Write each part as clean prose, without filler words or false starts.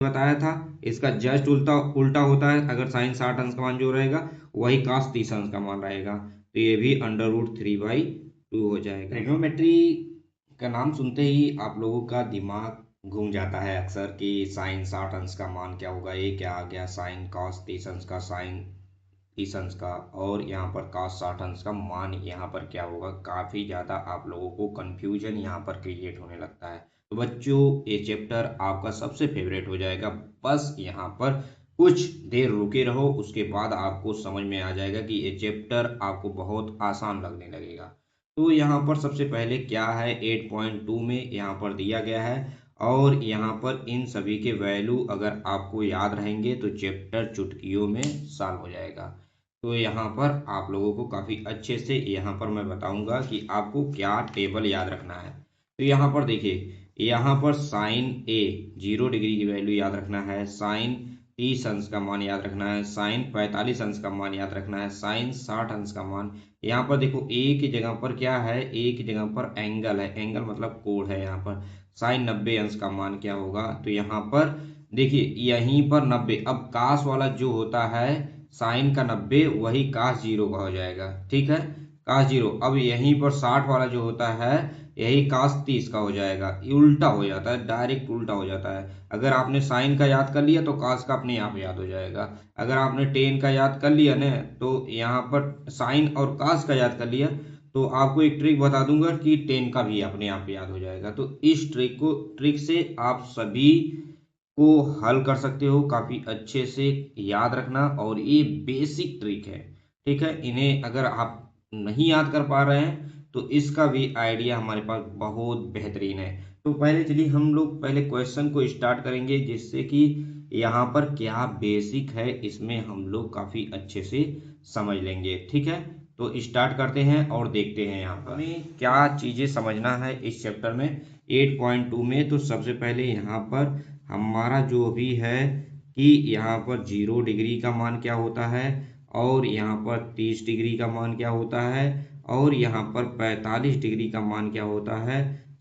बताया था, इसका जस्ट उल्टा उल्टा होता है। अगर साइन 60 अंश का मान जो रहेगा वही cos 30 अंश का मान रहेगा, तो ये भी √3/2 हो जाएगा। ट्रिग्नोमेट्री का नाम सुनते ही आप लोगों का दिमाग घूम जाता है अक्सर कि साइन 60 अंश का मान क्या होगा, ये क्या आ गया, साइन cos 30 अंश का, साइन 30 अंश का, और यहाँ पर cos 60 अंश का मान यहाँ पर क्या होगा। काफ़ी ज़्यादा आप लोगों को कन्फ्यूजन यहाँ पर क्रिएट होने लगता है। तो बच्चों, ये चैप्टर आपका सबसे फेवरेट हो जाएगा। बस यहाँ पर कुछ देर रुके रहो, उसके बाद आपको समझ में आ जाएगा कि ये चैप्टर आपको बहुत आसान लगने लगेगा। तो यहाँ पर सबसे पहले क्या है, 8.2 में यहाँ पर दिया गया है, और यहाँ पर इन सभी के वैल्यू अगर आपको याद रहेंगे तो चैप्टर चुटकियों में सॉल्व हो जाएगा। तो यहाँ पर आप लोगों को काफ़ी अच्छे से यहाँ पर मैं बताऊंगा कि आपको क्या टेबल याद रखना है। तो यहाँ पर देखिए, यहाँ पर साइन ए 0 डिग्री की वैल्यू याद रखना है, साइन 30 अंश का मान याद रखना है, साइन 45 अंश का मान याद रखना है, साइन 60 अंश का मान। यहाँ पर देखो ए की जगह पर क्या है, ए की जगह पर एंगल है, एंगल मतलब कोण है। यहाँ पर साइन 90 अंश का मान क्या होगा, तो यहाँ पर देखिए यहीं पर 90, अब कास वाला जो होता है साइन का 90 वही कास 0 का हो जाएगा, ठीक है, कास 0। अब यहीं पर 60 वाला जो होता है यही कास 30 का हो जाएगा। ये उल्टा हो जाता है, डायरेक्ट उल्टा हो जाता है। अगर आपने साइन का याद कर लिया तो कास का अपने आप याद हो जाएगा। अगर आपने टेन का याद कर लिया ना, तो यहाँ पर साइन और कास का याद कर लिया, तो आपको एक ट्रिक बता दूंगा कि टेन का भी अपने आप याद हो जाएगा। तो इस ट्रिक से आप सभी को हल कर सकते हो, काफी अच्छे से याद रखना। और ये बेसिक ट्रिक है, ठीक है, इन्हें अगर आप नहीं याद कर पा रहे हैं तो इसका भी आइडिया हमारे पास बहुत बेहतरीन है। तो पहले चलिए हम लोग पहले क्वेश्चन को स्टार्ट करेंगे, जिससे कि यहाँ पर क्या बेसिक है इसमें हम लोग काफी अच्छे से समझ लेंगे, ठीक है। तो स्टार्ट करते हैं और देखते हैं यहाँ पर हमें क्या चीजें समझना है इस चैप्टर में 8.2 में। तो सबसे पहले यहाँ पर हमारा जो भी है कि यहाँ पर 0 डिग्री का मान क्या होता है, और यहाँ पर 30 डिग्री का मान क्या होता है, और यहाँ पर 45 डिग्री का मान क्या होता है,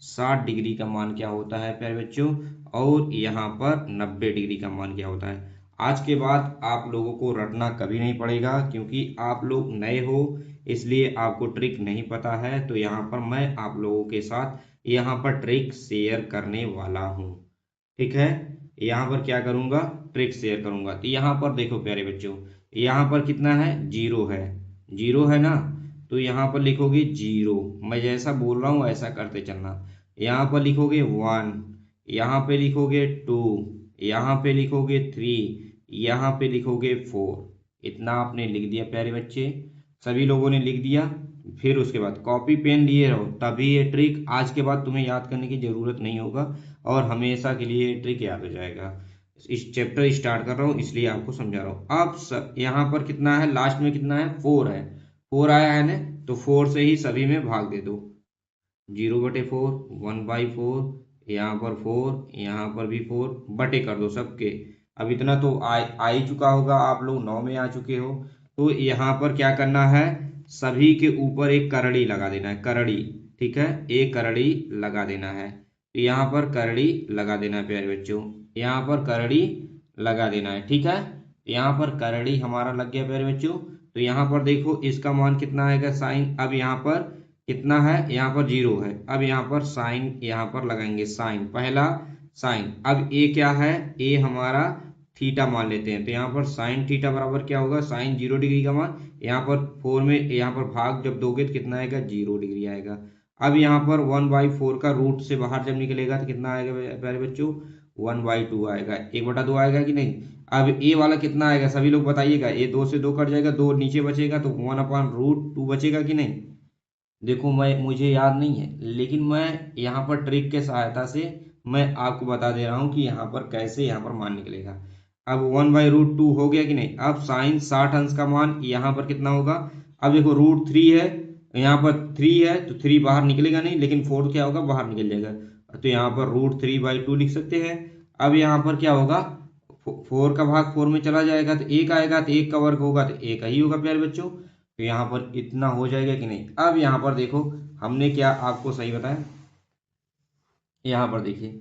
60 डिग्री का मान क्या होता है प्यारे बच्चों, और यहाँ पर 90 डिग्री का मान क्या होता है। आज के बाद आप लोगों को रटना कभी नहीं पड़ेगा, क्योंकि आप लोग नए हो इसलिए आपको ट्रिक नहीं पता है। तो यहाँ पर मैं आप लोगों के साथ यहाँ पर ट्रिक शेयर करने वाला हूँ, ठीक है। यहाँ पर क्या करूंगा, ट्रिक शेयर करूंगा। तो यहाँ पर देखो प्यारे बच्चों, यहाँ पर कितना है, 0 है, 0 है ना। तो यहाँ पर लिखोगे 0, मैं जैसा बोल रहा हूँ ऐसा करते चलना। यहाँ पर लिखोगे 1, यहाँ पे लिखोगे 2, यहाँ पे लिखोगे 3, यहाँ पे लिखोगे 4। इतना आपने लिख दिया प्यारे बच्चे, सभी लोगों ने लिख दिया। फिर उसके बाद कॉपी पेन लिए रहो, तभी ये ट्रिक आज के बाद तुम्हें याद करने की जरूरत नहीं होगा, और हमेशा के लिए ट्रिक याद हो जाएगा। इस चैप्टर स्टार्ट कर रहा हूँ इसलिए आपको समझा रहा हूँ। अब यहाँ पर कितना है, लास्ट में कितना है, 4 है, 4 आया है ना, तो 4 से ही सभी में भाग दे दो। 0/4, 1/4, यहाँ पर 4, यहाँ पर भी 4, बटे कर दो सबके। अब इतना तो आ ही चुका होगा, आप लोग 9 में आ चुके हो। तो यहाँ पर क्या करना है, सभी के ऊपर एक करड़ी लगा देना है, करड़ी, ठीक है, एक करड़ी लगा देना है। तो यहाँ पर करड़ी लगा देना है प्यारे बच्चों, यहाँ पर करड़ी लगा देना है, ठीक है। यहाँ पर करड़ी हमारा लग गया प्यारे बच्चों। तो यहाँ पर देखो इसका मान कितना आएगा साइन, अब यहाँ पर कितना है, यहाँ पर 0 है, अब यहाँ पर साइन यहाँ पर लगाएंगे, साइन पहला साइन। अब ए क्या है, ए हमारा थीटा मान लेते हैं। तो यहाँ पर साइन थीटा बराबर क्या होगा, साइन 0 डिग्री का मान, यहाँ पर 4 में यहाँ पर भाग जब दोगे तो कितना आएगा, 0 डिग्री आएगा। अब यहाँ पर 1/4 का रूट से बाहर जब निकलेगा तो कितना आएगा प्यारे बच्चों, 1/2 आएगा, 1/2 आएगा कि नहीं। अब ए वाला कितना आएगा, सभी लोग बताइएगा, ए 2 से 2 कट जाएगा, 2 नीचे बचेगा, तो 1/√2 बचेगा कि नहीं। देखो मैं मुझे याद नहीं है, लेकिन मैं यहाँ पर ट्रिक के सहायता से मैं आपको बता दे रहा हूँ कि यहाँ पर कैसे यहाँ पर मान निकलेगा। अब 1/√2 हो गया कि नहीं। अब साइन 60 अंश का मान यहाँ पर कितना होगा, अब देखो √3 है, यहाँ पर 3 है, तो 3 बाहर निकलेगा नहीं, लेकिन 4 क्या होगा, बाहर निकल जाएगा। तो यहाँ पर √3/2 लिख सकते हैं। अब यहाँ पर क्या होगा, 4 का भाग 4 में चला जाएगा तो 1 आएगा, तो 1 का वर्ग होगा तो 1 ही होगा प्यारे बच्चों। तो यहाँ पर इतना हो जाएगा कि नहीं। अब यहाँ पर देखो हमने क्या आपको सही बताया, यहाँ पर देखिए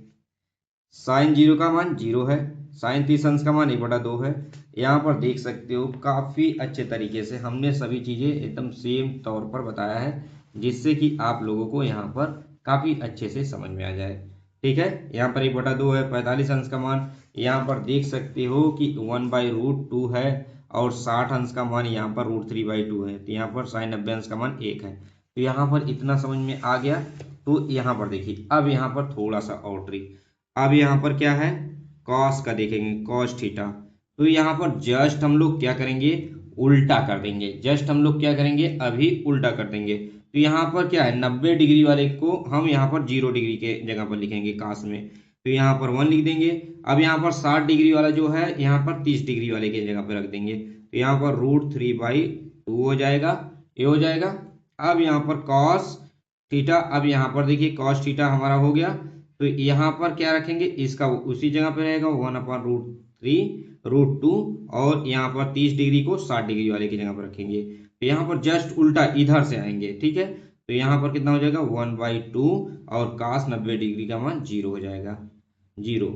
साइन 0 का मान 0 है, साइन 30 अंश का मान 1/2 है। यहाँ पर देख सकते हो काफ़ी अच्छे तरीके से हमने सभी चीज़ें एकदम सेम तौर पर बताया है, जिससे कि आप लोगों को यहाँ पर काफ़ी अच्छे से समझ में आ जाए। ठीक है, यहाँ पर 1/2 है, 45 अंश का मान यहाँ पर देख सकते हो कि 1/√2 है और 60 अंश का मान यहाँ पर √3/2 है। तो यहाँ पर साइन 90 अंश का मान 1 है। तो यहाँ पर इतना समझ में आ गया। तो यहाँ पर देखिए अब यहाँ पर थोड़ा सा और ट्रिक। अब यहाँ पर क्या है, कॉस का देखेंगे, कॉस थीटा। तो यहाँ पर जस्ट हम लोग क्या करेंगे, उल्टा कर देंगे। जस्ट हम लोग क्या करेंगे, अभी उल्टा कर देंगे। तो यहाँ पर क्या है, 90 डिग्री वाले को हम यहाँ पर 0 डिग्री के जगह पर लिखेंगे कास में। तो यहाँ पर 1 लिख देंगे। अब यहाँ पर 60 डिग्री वाला जो है यहाँ पर 30 डिग्री वाले के जगह पर रख देंगे। तो यहाँ पर √3/2 हो जाएगा, ये हो जाएगा। अब यहाँ पर कॉस थीटा, अब यहाँ पर देखिए कॉस थीटा हमारा हो गया। तो यहाँ पर क्या रखेंगे, इसका उसी जगह पे रहेगा 1/√3√2 और यहाँ पर 30 डिग्री को 60 डिग्री वाले की जगह पर रखेंगे। तो यहाँ पर जस्ट उल्टा इधर से आएंगे। ठीक है, तो यहाँ पर कितना हो जाएगा 1/2 और cos 90 डिग्री का मान 0 हो जाएगा, 0।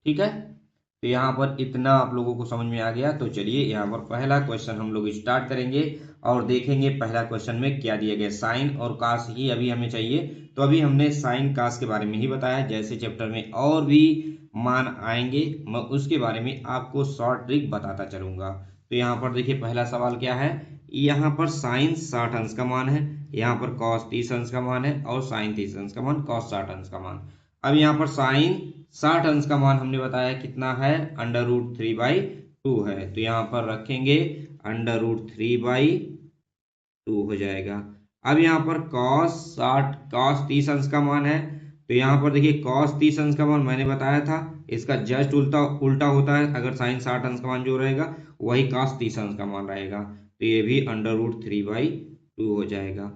ठीक है, तो यहाँ पर इतना आप लोगों को समझ में आ गया। तो चलिए यहाँ पर पहला क्वेश्चन हम लोग स्टार्ट करेंगे और देखेंगे पहला क्वेश्चन में क्या दिया गया। साइन और कास ही अभी हमें चाहिए। तो अभी हमने साइन कास के बारे में ही बताया, जैसे चैप्टर में और भी मान आएंगे मैं उसके बारे में आपको शॉर्ट ट्रिक बताता चलूंगा। तो यहाँ पर देखिए पहला सवाल क्या है, यहाँ पर साइन 60 अंश का मान है, यहाँ पर कॉस 30 अंश का मान है और साइन 30 अंश का मान, कॉस 60 अंश का मान। अब यहाँ पर साइन 60 अंश का मान हमने बताया कितना है, √3/2 है। तो यहाँ पर रखेंगे √3/2 हो जाएगा। अब यहाँ पर cos 30 अंश का मान है। तो यहाँ पर देखिए cos 30 अंश का मान मैंने बताया था, इसका जस्ट उल्टा होता है। अगर साइन 60 अंश का मान जो रहेगा वही cos 30 अंश का मान रहेगा। तो ये भी √3/2 हो जाएगा।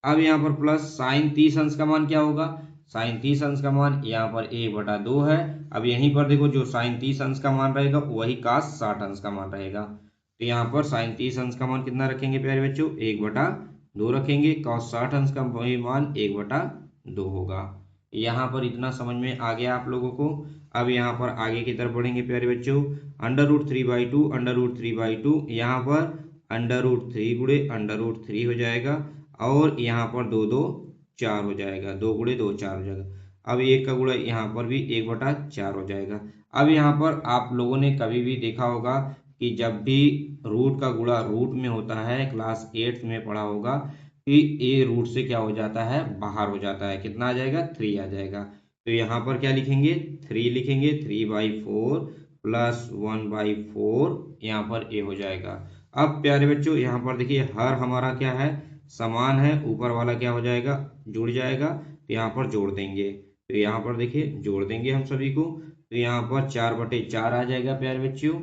अब यहाँ पर प्लस साइन 30 अंश का मान क्या होगा, साइन 30 अंश का मान यहाँ पर 1/2 है। अब यहीं पर देखो जो साइन 30 अंश का मान रहेगा वही cos 60 अंश का मान रहेगा। तो यहाँ पर साइन 30 अंश का मान कितना रखेंगे प्यारे बच्चों, 1/2 रखेंगे। cos 60 अंश का वही मान 1/2 होगा। यहाँ पर इतना समझ में आ गया आप लोगों को। अब यहाँ पर आगे की तरफ बढ़ेंगे प्यारे बच्चों। √3/2 यहाँ पर √3 गुणे √3 हो जाएगा और यहाँ पर 2 2 4 हो जाएगा, 2 गुणे 2 4 हो जाएगा। अब 1 का गुणा यहाँ पर भी 1/4 हो जाएगा। अब यहाँ पर आप लोगों ने कभी भी देखा होगा कि जब भी रूट का गुणा रूट में होता है, क्लास 8 में पढ़ा होगा कि ए रूट से क्या हो जाता है, बाहर हो जाता है। कितना आ जाएगा, 3 आ जाएगा। तो यहाँ पर क्या लिखेंगे, 3 लिखेंगे। 3/4 प्लस 1/4 यहाँ पर ए हो जाएगा। अब प्यारे बच्चों यहाँ पर देखिए हर हमारा क्या है, समान है, ऊपर वाला क्या हो जाएगा, जुड़ जाएगा। तो यहाँ पर जोड़ देंगे। तो यहाँ पर देखिए जोड़ देंगे हम सभी को। तो यहाँ पर 4/4 आ जाएगा प्यारे बच्चों।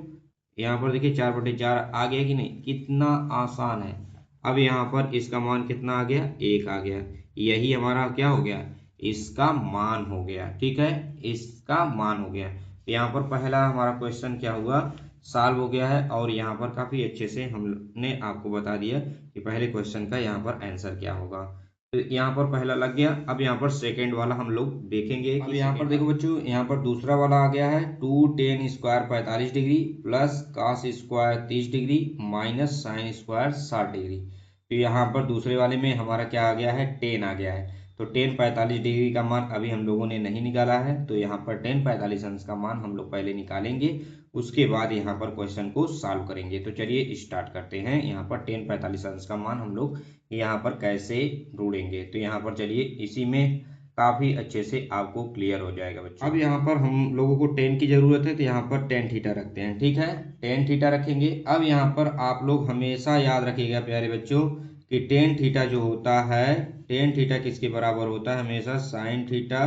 यहाँ पर देखिए 4/4 आ गया कि नहीं, कितना आसान है। अब यहाँ पर इसका मान कितना आ गया, 1 आ गया। यही हमारा क्या हो गया, इसका मान हो गया। ठीक है, इसका मान हो गया। यहाँ पर पहला हमारा क्वेश्चन क्या हुआ, सॉल्व हो गया है। और यहाँ पर काफी अच्छे से हमने आपको बता दिया कि पहले क्वेश्चन का यहाँ पर आंसर क्या होगा। तो यहाँ पर पहला लग गया। अब यहाँ पर सेकंड वाला हम लोग देखेंगे। अब यहाँ पर देखो बच्चों, यहाँ पर दूसरा वाला आ गया है 2 tan square 45 degree plus cos square 30 degree minus sine square 60 degree. तो यहाँ पर दूसरे वाले में हमारा क्या आ गया है, 10 आ गया है। तो tan 45 डिग्री का मान अभी हम लोगों ने नहीं निकाला है। तो यहाँ पर tan 45 अंश का मान हम लोग पहले निकालेंगे, उसके बाद यहाँ पर क्वेश्चन को सॉल्व करेंगे। तो चलिए स्टार्ट करते हैं। यहाँ पर tan 45 अंश का मान हम लोग यहाँ पर कैसे ढूंढेंगे। तो यहाँ पर चलिए इसी में काफी अच्छे से आपको क्लियर हो जाएगा बच्चों। अब यहाँ पर हम लोगों को tan की जरूरत है, तो यहाँ पर tan थीटा रखते हैं। ठीक है, tan थीटा रखेंगे। अब यहाँ पर आप लोग हमेशा याद रखिएगा प्यारे बच्चों कि tan थीटा जो होता है, tan थीटा किसके बराबर होता है, हमेशा साइन थीटा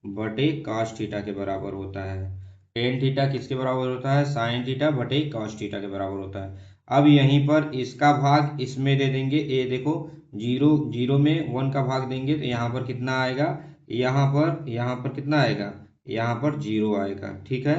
बटे cos थीटा के बराबर होता है। tan थीटा किसके बराबर होता है, साइन थीटा बटे cos थीटा के बराबर होता है। अब यहीं पर इसका भाग इसमें दे देंगे। ये देखो 0 में 1 का भाग देंगे तो यहाँ पर कितना आएगा, यहाँ पर कितना आएगा, यहाँ पर 0 आएगा। ठीक है,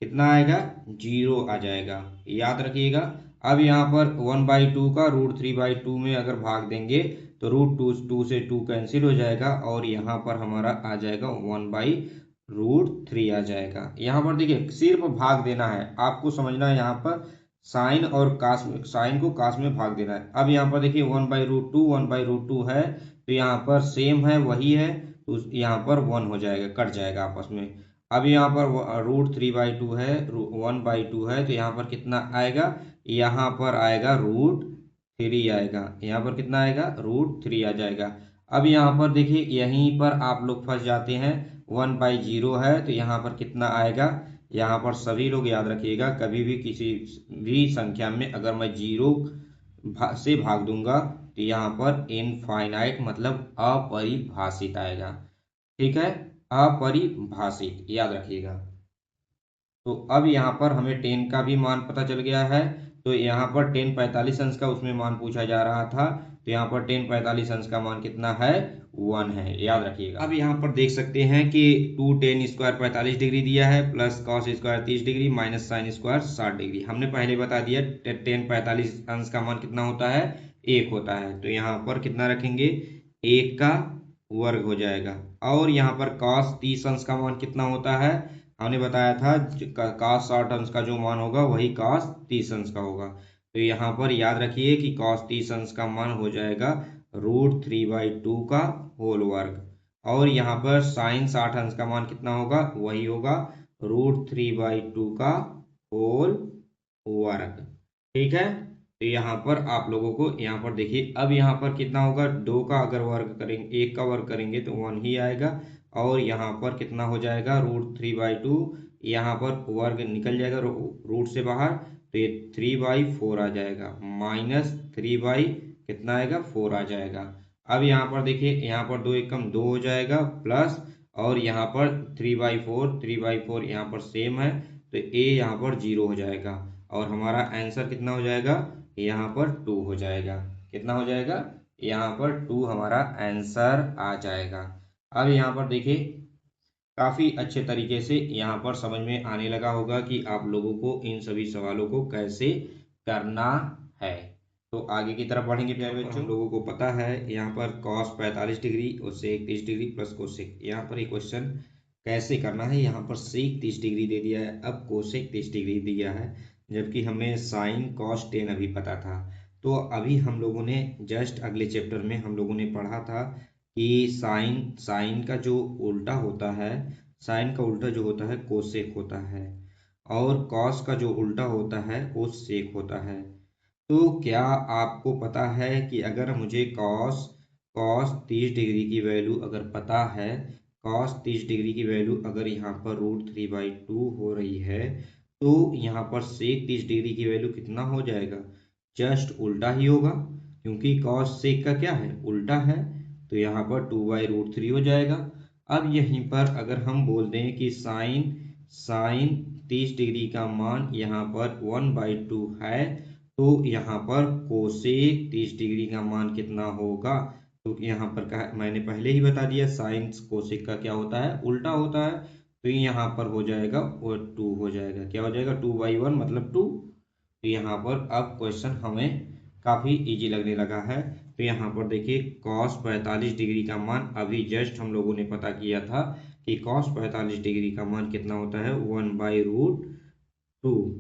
कितना आएगा, 0 आ जाएगा, याद रखिएगा। अब यहाँ पर 1/2 का √3/2 में अगर भाग देंगे तो √2 से 2 कैंसिल हो जाएगा और यहाँ पर हमारा आ जाएगा 1/2 √3 आ जाएगा। यहाँ पर देखिए सिर्फ भाग देना है, आपको समझना है यहाँ पर साइन और कास, साइन को कास में भाग देना है। अब यहाँ पर देखिए 1/√2 1/√2 है, तो यहाँ पर सेम है वही है, तो यहाँ पर 1 हो जाएगा, कट जाएगा आपस में। अब यहाँ पर √3/2 है, 1/2 है, तो यहाँ पर कितना आएगा, यहाँ पर आएगा √3 आएगा। यहाँ पर कितना आएगा, √3 आ जाएगा। अब यहाँ पर देखिए यहीं पर आप लोग फंस जाते हैं, 1/0 है, तो यहाँ पर कितना आएगा, यहाँ पर सभी लोग याद रखिएगा, कभी भी किसी भी संख्या में अगर मैं 0 से भाग दूंगा तो यहाँ पर इनफाइनाइट मतलब अपरिभाषित आएगा। ठीक है, अपरिभाषित याद रखिएगा। तो अब यहाँ पर हमें 10 का भी मान पता चल गया है, तो यहाँ पर 10 45 अंश का उसमें मान पूछा जा रहा था, तो यहाँ पर 10 45 अंश का मान कितना है, 1 है, याद रखिएगा। अब यहाँ पर देख सकते हैं कि 2tan स्क्वायर 45 डिग्री दिया है, plus cos square 30 degree, minus sine square 60 degree. हमने पहले बता दिया 10 45 अंश का मान कितना होता है, 1 होता है, तो यहाँ पर कितना रखेंगे, 1 का वर्ग हो जाएगा। और यहाँ पर cos 30 अंश का मान कितना होता है, हमने बताया था cos 60 अंश का जो मान होगा वही cos 30 अंश का होगा। तो यहाँ पर याद रखिए कि cos 30 अंश का मान हो जाएगा √3/2 का होल वर्ग। और यहाँ पर sin 60 अंश का मान कितना होगा, वही होगा √3/2 का होल वर्ग। ठीक है, तो यहाँ पर आप लोगों को यहाँ पर देखिए, अब यहाँ पर कितना होगा, 2 का अगर वर्ग करेंगे, 1 का वर्ग करेंगे तो 1 ही आएगा। और यहाँ पर कितना हो जाएगा, √3/2, यहाँ पर वर्ग निकल जाएगा रूट से बाहर, तो ये 3/4 आ जाएगा, माइनस 3 कितना आएगा, 4 आ जाएगा। अब यहाँ पर देखिए, यहाँ पर 2 1 कम 2 हो जाएगा, प्लस और यहाँ पर 3/4 यहाँ पर सेम है, तो ए यहाँ पर 0 हो जाएगा, और हमारा आंसर कितना हो जाएगा, यहाँ पर 2 हो जाएगा। कितना हो जाएगा, यहाँ पर 2 हमारा आंसर आ जाएगा। अब यहाँ पर देखिए काफ़ी अच्छे तरीके से यहाँ पर समझ में आने लगा होगा कि आप लोगों को इन सभी सवालों को कैसे करना है। तो आगे की तरफ बढ़ेंगे प्यारे बच्चों। हम लोगों को पता है यहाँ पर cos 45 डिग्री और sec 30 डिग्री प्लस कोसेक, यहाँ पर एक क्वेश्चन कैसे करना है। यहाँ पर sec 30 डिग्री दे दिया है, अब कोसेक 30 डिग्री दिया है, जबकि हमें sin cos 10 अभी पता था। तो अभी हम लोगों ने जस्ट अगले चैप्टर में हम लोगों ने पढ़ा था कि साइन का जो उल्टा होता है, साइन का उल्टा जो होता है कोसेक होता है, और कॉस का जो उल्टा होता है वो सेक होता है। तो क्या आपको पता है कि अगर मुझे कॉस कॉस 30 डिग्री की वैल्यू अगर पता है, कॉस 30 डिग्री की वैल्यू अगर यहाँ पर √3/2 हो रही है, तो यहाँ पर सेक 30 डिग्री की वैल्यू कितना हो जाएगा, जस्ट उल्टा ही होगा, क्योंकि कॉस सेक का क्या है, उल्टा है, तो यहाँ पर 2/√3 हो जाएगा। अब यहीं पर अगर हम बोल दें कि साइन साइन 30 डिग्री का मान यहाँ पर 1/2 है, तो यहाँ पर कोसेक 30 डिग्री का मान कितना होगा, तो यहाँ पर मैंने पहले ही बता दिया साइन कोसेक का क्या होता है, उल्टा होता है, तो यहाँ पर हो जाएगा और 2 हो जाएगा, क्या हो जाएगा, 2/1 मतलब 2। तो यहाँ पर अब क्वेश्चन हमें काफ़ी इजी लगने लगा है। तो यहाँ पर देखिए cos 45 डिग्री का मान अभी जस्ट हम लोगों ने पता किया था कि cos 45 डिग्री का मान कितना होता है, 1/√2।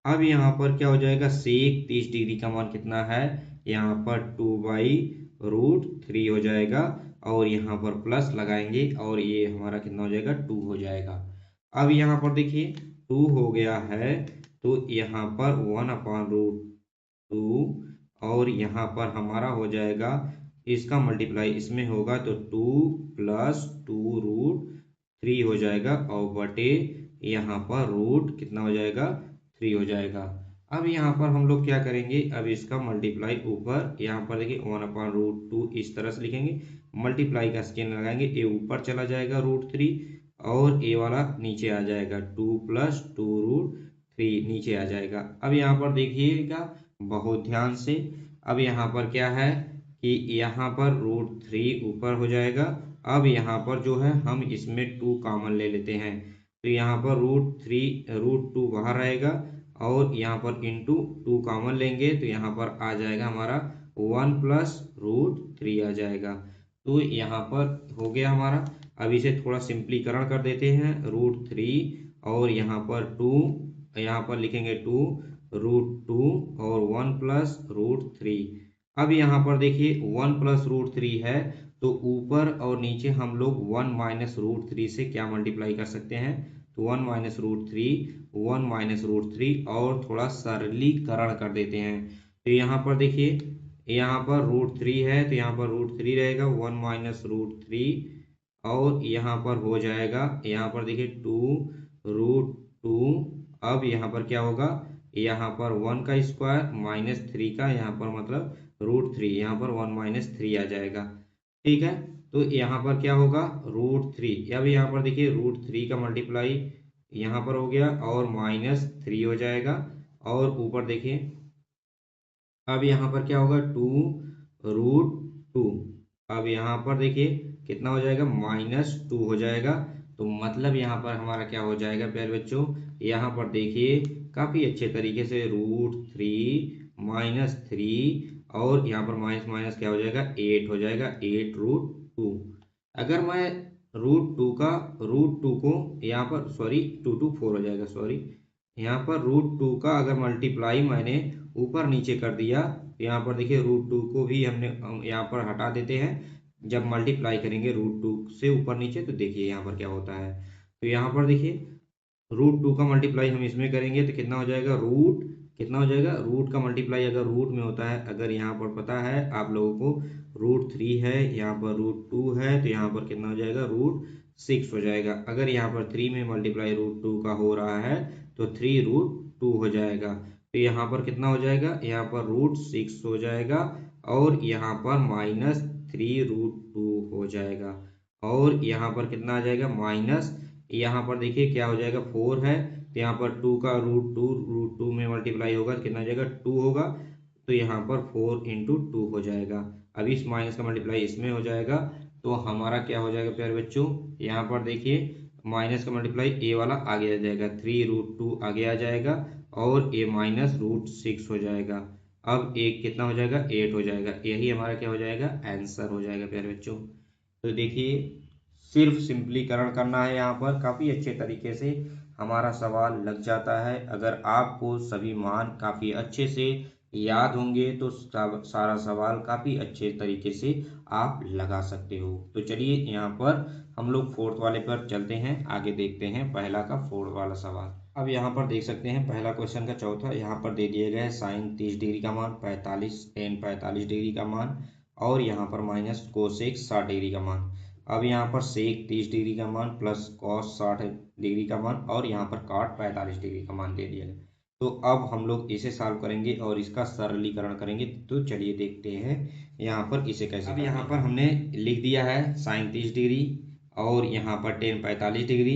अब यहाँ पर क्या हो जाएगा, सेक 30 डिग्री का मान कितना है, यहाँ पर 2/√3 हो जाएगा, और यहाँ पर प्लस लगाएंगे और ये हमारा कितना हो जाएगा, 2 हो जाएगा। अब यहाँ पर देखिए 2 हो गया है, तो यहाँ पर 1/√2, और यहाँ पर हमारा हो जाएगा इसका मल्टीप्लाई इसमें होगा, तो 2 + 2√3 हो जाएगा, और बटे यहाँ पर रूट कितना हो जाएगा, 3 हो जाएगा। अब यहाँ पर हम लोग क्या करेंगे, अब इसका मल्टीप्लाई ऊपर, यहाँ पर देखिए 1/√2 इस तरह से लिखेंगे, मल्टीप्लाई का चिन्ह लगाएंगे, ए ऊपर चला जाएगा √3, और ए वाला नीचे आ जाएगा, 2 + 2√3 नीचे आ जाएगा। अब यहाँ पर देखिएगा बहुत ध्यान से, अब यहाँ पर क्या है कि यहाँ पर √3 ऊपर हो जाएगा। अब यहाँ पर जो है हम इसमें 2 कॉमन ले लेते हैं, तो यहाँ पर √2 बाहर आएगा, और यहाँ पर इंटू 2 कॉमन लेंगे, तो यहाँ पर आ जाएगा हमारा 1 + √3 आ जाएगा। तो यहाँ पर हो गया हमारा। अब इसे थोड़ा सिंपलीकरण कर देते हैं, √3 और यहाँ पर 2, यहाँ पर लिखेंगे 2 √2 और 1 प्लस √3। अब यहाँ पर देखिए 1 प्लस √3 है, तो ऊपर और नीचे हम लोग 1 माइनस √3 से क्या मल्टीप्लाई कर सकते हैं, तो 1 माइनस √3, 1 माइनस √3 और थोड़ा सरलीकरण कर देते हैं। तो यहाँ पर देखिए, यहाँ पर √3 है तो यहाँ पर √3 रहेगा, 1 माइनस √3 और यहाँ पर हो जाएगा, यहाँ पर देखिए 2 √2। अब यहाँ पर क्या होगा, यहाँ पर 1 का स्क्वायर माइनस 3 का, यहाँ पर मतलब √3, यहाँ पर 1 माइनस 3 आ जाएगा। ठीक है, तो यहाँ पर क्या होगा, √3। अब यहाँ पर देखिए √3 का मल्टीप्लाई यहाँ पर हो गया और -3 हो जाएगा, और ऊपर देखिए अब यहाँ पर क्या होगा, 2 √2। अब यहाँ पर देखिए कितना हो जाएगा, -2 हो जाएगा। तो मतलब यहाँ पर हमारा क्या हो जाएगा प्यारे बच्चों, यहाँ पर देखिए काफ़ी अच्छे तरीके से √3 -3 और यहाँ पर माइनस माइनस क्या हो जाएगा, 8 हो जाएगा, 8 √2। अगर मैं √2 को यहाँ पर सॉरी 2 4 हो जाएगा, सॉरी यहाँ पर √2 का अगर मल्टीप्लाई मैंने ऊपर नीचे कर दिया, यहाँ पर देखिए √2 को भी हमने यहाँ पर हटा देते हैं। जब मल्टीप्लाई करेंगे √2 से ऊपर नीचे तो देखिए यहाँ पर क्या होता है, तो यहाँ पर देखिए √2 का मल्टीप्लाई हम इसमें करेंगे तो कितना हो जाएगा, कितना हो जाएगा, रूट का मल्टीप्लाई अगर रूट में होता है, अगर यहाँ पर पता है आप लोगों को √3 है, यहाँ पर √2 है, तो यहाँ पर कितना हो जाएगा, √6 हो जाएगा। अगर यहाँ पर 3 में मल्टीप्लाई √2 का हो रहा है तो 3 √2 हो जाएगा। तो यहाँ पर कितना हो जाएगा, यहाँ पर √6 हो जाएगा और यहाँ पर -3 √2 हो जाएगा। और यहाँ पर कितना आ जाएगा, माइनस, यहाँ पर देखिए क्या हो जाएगा, 4 है, तो यहाँ पर 2 का √2 में मल्टीप्लाई होगा तो कितना हो जाएगा, 2 होगा, तो यहाँ पर 4 × 2 हो जाएगा। अब इस माइनस का मल्टीप्लाई इसमें हो जाएगा, तो हमारा क्या हो जाएगा प्यारे बच्चों, यहाँ पर देखिए माइनस का मल्टीप्लाई ए वाला आगे आ जाएगा, 3 √2 आगे आ जाएगा और ए -√6 हो जाएगा। अब एक कितना हो जाएगा, 8 हो जाएगा। यही हमारा क्या हो जाएगा, आंसर हो जाएगा प्यारे बच्चों। तो देखिए सिर्फ सिंपलीकरण करना है, यहाँ पर काफ़ी अच्छे तरीके से हमारा सवाल लग जाता है। अगर आपको सभी मान काफ़ी अच्छे से याद होंगे तो सारा सवाल काफ़ी अच्छे तरीके से आप लगा सकते हो। तो चलिए यहाँ पर हम लोग फोर्थ वाले पर चलते हैं, आगे देखते हैं पहला का फोर्थ वाला सवाल। अब यहाँ पर देख सकते हैं पहला क्वेश्चन का चौथा, यहाँ पर दे दिए गए साइन 30 डिग्री का मान, 45 डिग्री का मान और यहाँ पर माइनस कोसेक 60 डिग्री का मान। अब यहाँ पर सेक 30 डिग्री का मान प्लस कॉस 60 डिग्री का मान और यहाँ पर काट 45 डिग्री का मान दे दिया गया। तो अब हम लोग इसे सॉल्व करेंगे और इसका सरलीकरण करेंगे। तो चलिए देखते हैं यहाँ पर इसे कैसे। अब यहाँ पर हमने लिख दिया है साइन 30 डिग्री और यहाँ पर ten 45 degree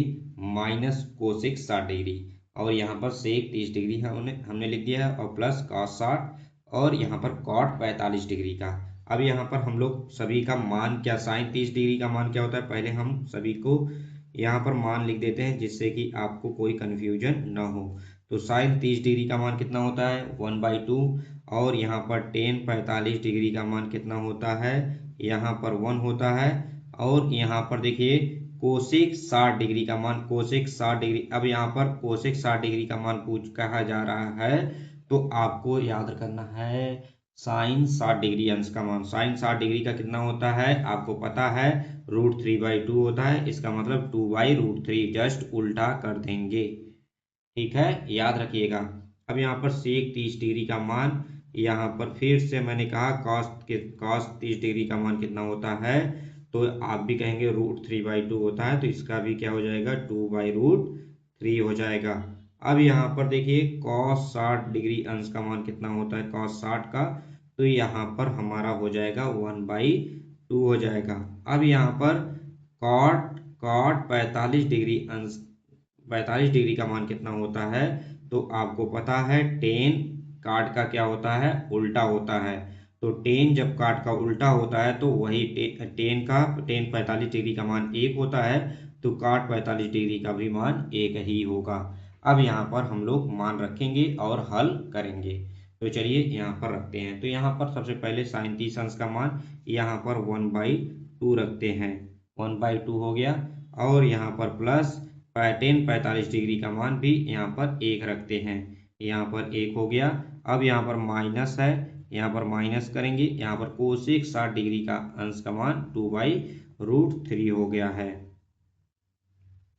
minus cosec 60 degree और यहाँ पर सेक 30 डिग्री हमने लिख दिया है और प्लस कॉस 60 और यहाँ पर कॉट 45 डिग्री का। अब यहाँ पर हम लोग सभी का मान क्या, साइन 30 डिग्री का मान क्या होता है, पहले हम सभी को यहाँ पर मान लिख देते हैं जिससे कि आपको कोई कन्फ्यूजन ना हो। तो साइन 30 डिग्री का मान कितना होता है, 1/2 और यहाँ पर टेन 45 डिग्री का मान कितना होता है, यहाँ पर 1 होता है और यहाँ पर देखिए कोसेक 60 डिग्री का मान, कोसेक 60 डिग्री। अब यहाँ पर कोसेक 60 डिग्री का मान कहा जा रहा है तो आपको याद करना है साइन 60 डिग्री अंश का मान। साइन 60 डिग्री का कितना होता है आपको पता है, √3/2 होता है, इसका मतलब 2/√3 जस्ट उल्टा कर देंगे। ठीक है, याद रखिएगा। अब यहाँ पर सेक 30 डिग्री का मान, यहाँ पर फिर से मैंने कहा कॉस 30 डिग्री का मान कितना होता है, तो आप भी कहेंगे √3/2 होता है, तो इसका भी क्या हो जाएगा 2/√3 हो जाएगा। अब यहाँ पर देखिए कॉस 60 डिग्री अंश का मान कितना होता है, कॉस 60 का, तो यहाँ पर हमारा हो जाएगा 1/2 हो जाएगा। अब यहाँ पर कॉट 45 डिग्री अंश 45 डिग्री का मान कितना होता है, तो आपको पता है टेन काट का क्या होता है, उल्टा होता है। तो टेन जब काट का उल्टा होता है तो वही टेन 45 डिग्री का मान 1 होता है, तो काट 45 डिग्री का भी मान 1 ही होगा। अब यहाँ पर हम लोग मान रखेंगे और हल करेंगे। तो चलिए यहाँ पर रखते हैं। तो यहाँ पर सबसे पहले साइन 30 अंश का मान यहाँ पर 1/2 रखते हैं, 1/2 हो गया। और यहाँ पर प्लस 45 डिग्री का मान भी यहाँ पर 1 रखते हैं, यहाँ पर 1 हो गया। अब यहाँ पर माइनस है, यहाँ पर माइनस करेंगे, यहाँ पर कोसेक 60 डिग्री का अंश का मान 2/√3 हो गया है।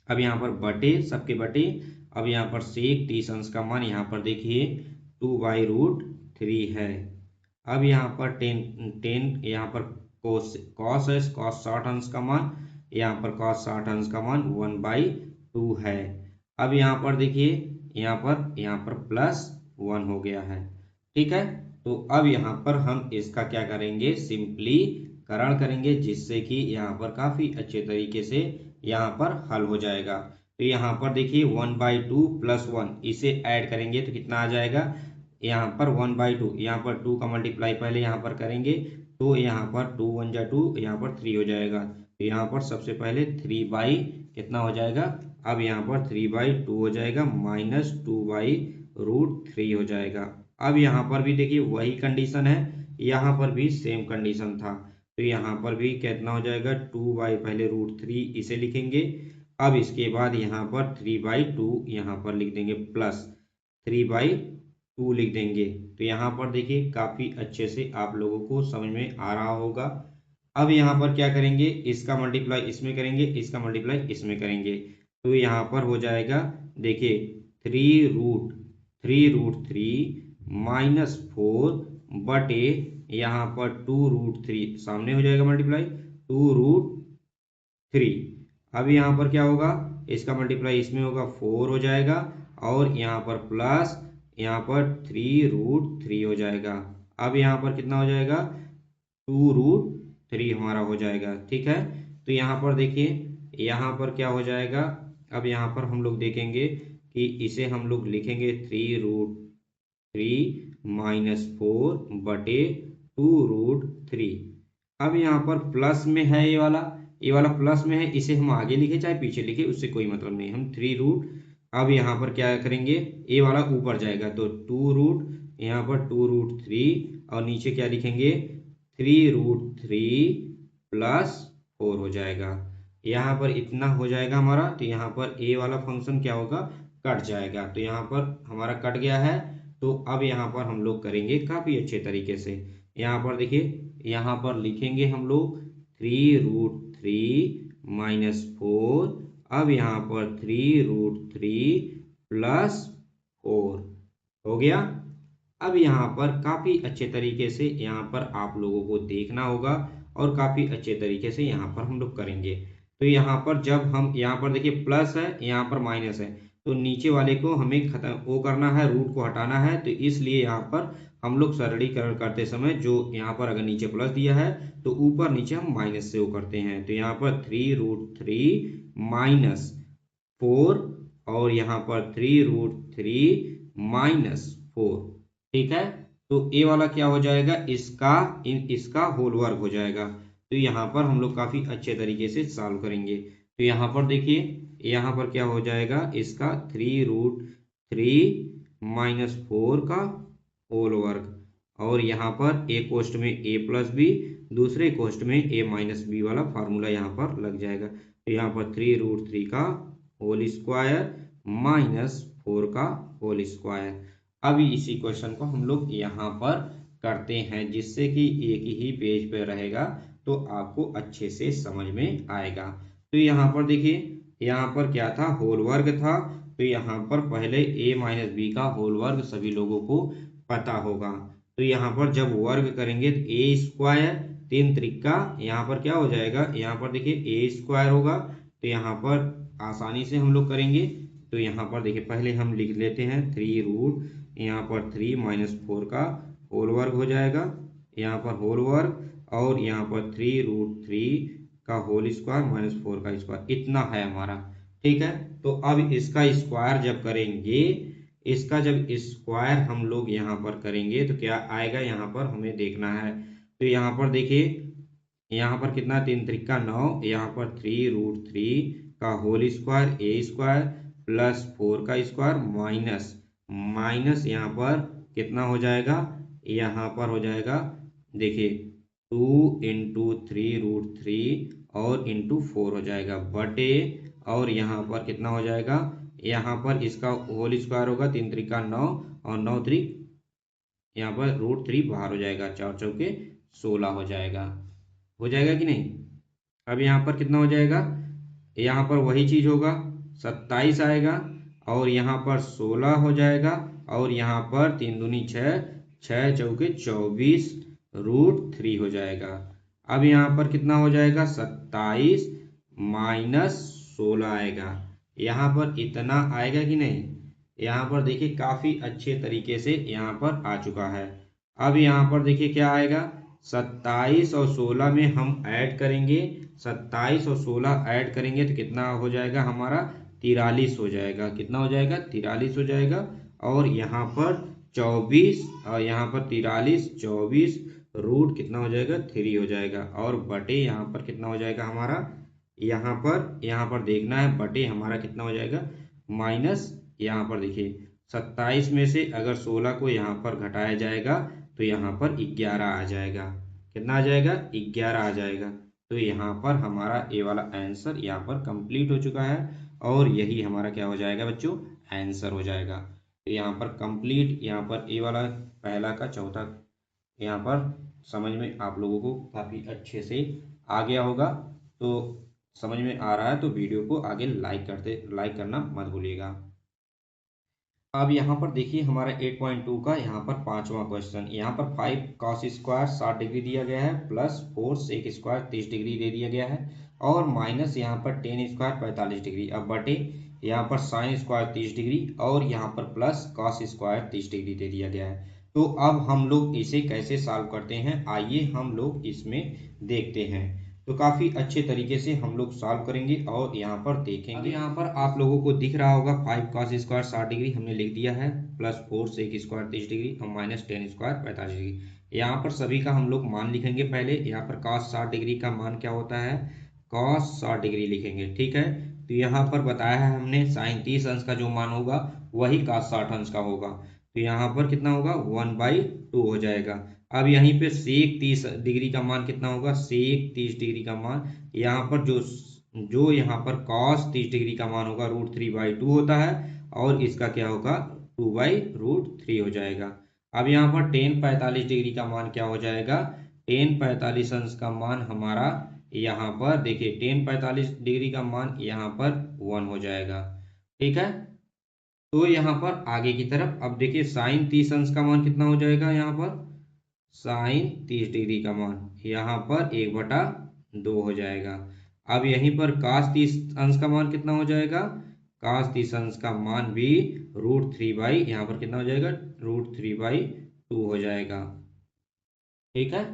अब यहाँ पर बटे, सबके बटे। अब यहाँ पर सेक 30 अंश का मान यहाँ पर देखिए 2/√3 है। अब यहाँ पर टेन यहाँ पर cos है, cos 60 अंश का मान, यहाँ पर cos 60 अंश का मान 1/2 है। अब यहाँ पर देखिए यहाँ पर +1 हो गया है। ठीक है, तो अब यहाँ पर हम इसका क्या करेंगे, सिंपलीकरण करेंगे, जिससे कि यहाँ पर काफी अच्छे तरीके से यहाँ पर हल हो जाएगा। तो यहाँ पर देखिए 1/2 + 1 इसे ऐड करेंगे तो कितना आ जाएगा, यहाँ पर 1/2, यहाँ पर 2 का मल्टीप्लाई पहले यहाँ पर करेंगे तो यहाँ पर 2 1 जा 2, यहाँ पर 3 हो जाएगा। तो यहाँ पर सबसे पहले 3 कितना हो जाएगा, अब यहाँ पर 3/2 हो जाएगा, -2/√3 हो जाएगा। अब यहाँ पर भी देखिए वही कंडीशन है, यहाँ पर भी सेम कंडीशन था। तो यहाँ पर भी कितना हो जाएगा, 2 पहले √3 इसे लिखेंगे। अब इसके बाद यहाँ पर 3/2 यहाँ पर लिख देंगे, प्लस 3/2 लिख देंगे। तो यहाँ पर देखिए काफी अच्छे से आप लोगों को समझ में आ रहा होगा। अब यहाँ पर क्या करेंगे, इसका मल्टीप्लाई इसमें करेंगे, इसका मल्टीप्लाई इसमें करेंगे। तो यहाँ पर हो जाएगा देखिए 3√3 -4 बटे यहाँ पर 2√3 सामने हो जाएगा मल्टीप्लाई 2√3। अब यहाँ पर क्या होगा, इसका मल्टीप्लाई इसमें होगा 4 हो जाएगा, और यहाँ पर प्लस यहाँ पर 3√3 हो जाएगा। अब यहाँ पर कितना हो जाएगा, 2√3 हमारा हो जाएगा। ठीक है, तो यहाँ पर देखिए यहाँ पर क्या हो जाएगा, अब यहाँ पर हम लोग देखेंगे कि इसे हम लोग लिखेंगे 3√3 -4 बटे 2√3। अब यहाँ पर प्लस में है, ये वाला प्लस में है, इसे हम आगे लिखे चाहे पीछे लिखे उससे कोई मतलब नहीं, हम 3 अब यहाँ पर क्या करेंगे, ये वाला ऊपर जाएगा तो 2 यहाँ पर 2√3 और नीचे क्या लिखेंगे 3√3 + 4 हो जाएगा। यहाँ पर इतना हो जाएगा हमारा। तो यहाँ पर ए वाला फंक्शन क्या होगा, कट जाएगा। तो यहाँ पर हमारा कट गया है। तो अब यहाँ पर हम लोग करेंगे काफी अच्छे तरीके से। यहाँ पर देखिए यहाँ पर लिखेंगे हम लोग 3√3 -4, अब यहाँ पर 3√3 + 4 हो गया। अब यहाँ पर काफी अच्छे तरीके से यहाँ पर आप लोगों को देखना होगा और काफी अच्छे तरीके से यहाँ पर हम लोग करेंगे। तो यहाँ पर जब हम यहाँ पर देखिए प्लस है, यहाँ पर माइनस है, तो नीचे वाले को हमें खत्म वो करना है, रूट को हटाना है। तो इसलिए यहाँ पर हम लोग सरलीकरण करते समय जो यहाँ पर अगर नीचे प्लस दिया है तो ऊपर नीचे हम माइनस से वो करते हैं। तो यहाँ पर 3√3 -4 और यहाँ पर 3√3 -4। ठीक है, तो ए वाला क्या हो जाएगा, इसका होल वर्ग हो जाएगा। तो यहाँ पर हम लोग काफी अच्छे तरीके से सॉल्व करेंगे। तो यहाँ पर देखिए यहाँ पर क्या हो जाएगा, इसका 3√3 -4 का होल वर्ग, और यहाँ पर एक कोष्ट में a + b, दूसरे कोष्ट में a - b वाला फार्मूला यहाँ पर लग जाएगा। तो यहाँ पर 3√3 का होल स्क्वायर -4 का होल स्क्वायर। अभी इसी क्वेश्चन को हम लोग यहाँ पर करते हैं, जिससे कि एक ही पेज पे रहेगा तो आपको अच्छे से समझ में आएगा। तो यहाँ पर देखिए यहाँ पर क्या था, होल वर्ग था। तो यहाँ पर पहले a - b का होल वर्ग सभी लोगों को पता होगा। तो यहाँ पर जब वर्ग करेंगे तो a², 3 त्रिका यहाँ पर क्या हो जाएगा, यहाँ पर देखिए a² होगा। तो यहाँ पर आसानी से हम लोग करेंगे। तो यहाँ पर देखिए पहले हम लिख लेते हैं 3 यहाँ पर 3 -4 का होल वर्ग हो जाएगा, यहाँ पर होल वर्ग, और यहाँ पर 3√3 का होल स्क्वायर -4 का स्क्वायर, इतना है हमारा। ठीक है, तो अब इसका स्क्वायर जब करेंगे, इसका जब स्क्वायर हम लोग यहाँ पर करेंगे तो क्या आएगा, यहाँ पर हमें देखना है। तो यहाँ पर देखिए यहाँ पर कितना, 3 त्रिका 9, यहाँ पर 3√3 का होल स्क्वायर a² + 4 का स्क्वायर माइनस यहाँ पर कितना हो जाएगा, यहाँ पर हो जाएगा देखिए 2 × 3√3 और इंटू 4 हो जाएगा बटे, और यहाँ पर कितना हो जाएगा, यहाँ पर इसका होल स्क्वायर होगा, 3 त्रिका 9 और 9 त्रिक यहाँ पर √3 बाहर हो जाएगा, 4 चौके 16 हो जाएगा कि नहीं। अब यहाँ पर कितना हो जाएगा, यहाँ पर वही चीज होगा, 27 आएगा, और यहाँ पर 16 हो जाएगा, और यहाँ पर 3 दूनी 6, 6 चौके 24 √3 हो जाएगा। अब यहाँ पर कितना हो जाएगा, 27 माइनस 16 आएगा, यहाँ पर इतना आएगा कि नहीं। यहाँ पर देखिए काफी अच्छे तरीके से यहाँ पर आ चुका है। अब यहाँ पर देखिए क्या आएगा, 27 और 16 में हम ऐड करेंगे, 27 और 16 ऐड करेंगे तो कितना हो जाएगा हमारा, 43 हो जाएगा। कितना हो जाएगा, 43 हो जाएगा। और यहाँ पर 24 और यहाँ पर 43, 24 रूट कितना हो जाएगा, 3 हो जाएगा, और बटे यहाँ पर कितना हो जाएगा हमारा, यहाँ पर देखना है बटे हमारा कितना हो जाएगा, माइनस। यहाँ पर देखिए 27 में से अगर 16 को यहाँ पर घटाया जाएगा तो यहाँ पर 11 आ जाएगा। कितना आ जाएगा, 11 आ जाएगा। तो यहाँ पर हमारा ए वाला आंसर यहाँ पर कंप्लीट हो चुका है, और यही हमारा क्या हो जाएगा बच्चों, आंसर हो जाएगा। तो यहाँ पर कंप्लीट, यहाँ पर ए वाला पहला का चौथा यहाँ पर समझ में आप लोगों को काफ़ी अच्छे से आ गया होगा। तो समझ में आ रहा है तो वीडियो को आगे लाइक करना मत भूलिएगा। अब यहाँ पर देखिए हमारा 8.2 का यहाँ पर 5वां क्वेश्चन, यहाँ पर 5 cos स्क्वायर 60 डिग्री दिया गया है, प्लस 4 sec स्क्वायर 30 डिग्री दे दिया गया है, और माइनस यहाँ पर 10 स्क्वायर 45 डिग्री। अब बटे यहाँ पर sin स्क्वायर 30 डिग्री, और यहाँ पर प्लस cos स्क्वायर 30 डिग्री दे दिया गया है। तो अब हम लोग इसे कैसे सॉल्व करते हैं, आइए हम लोग इसमें देखते हैं। तो काफी अच्छे तरीके से हम लोग सॉल्व करेंगे और यहाँ पर देखेंगे। यहाँ पर आप लोगों को दिख रहा होगा 5 cos स्क्वायर 60 डिग्री हमने लिख दिया है, प्लस 4 sec स्क्वायर 30 डिग्री और माइनस 10 स्क्वायर 45 डिग्री। यहाँ पर सभी का हम लोग मान लिखेंगे। पहले यहाँ पर cos 60 डिग्री का मान क्या होता है, cos 60 डिग्री लिखेंगे, ठीक है। तो यहाँ पर बताया है हमने sin 30 अंश का जो मान होगा वही cos 60 अंश का होगा। तो यहाँ पर कितना होगा, 1/2 हो जाएगा। अब यहीं पे सेक 30 डिग्री का मान कितना होगा, सेक 30 डिग्री का मान, यहाँ पर जो यहाँ पर cos 30 डिग्री का मान होगा √3/2 होता है, और इसका क्या होगा 2/√3 हो जाएगा। अब यहाँ पर tan 45 डिग्री का मान क्या हो जाएगा, tan 45 अंश का मान हमारा यहाँ पर देखिए tan 45 डिग्री का मान यहाँ पर 1 हो जाएगा, ठीक है। तो यहाँ पर आगे की तरफ अब देखिए sin 30 अंश का मान कितना हो जाएगा, यहाँ पर sin 30 डिग्री का मान यहाँ पर 1/2 हो जाएगा। अब यहीं पर cos 30 अंश का मान कितना हो जाएगा, cos 30 अंश का मान भी √3 यहाँ पर कितना हो जाएगा, √3/2 हो जाएगा, ठीक है।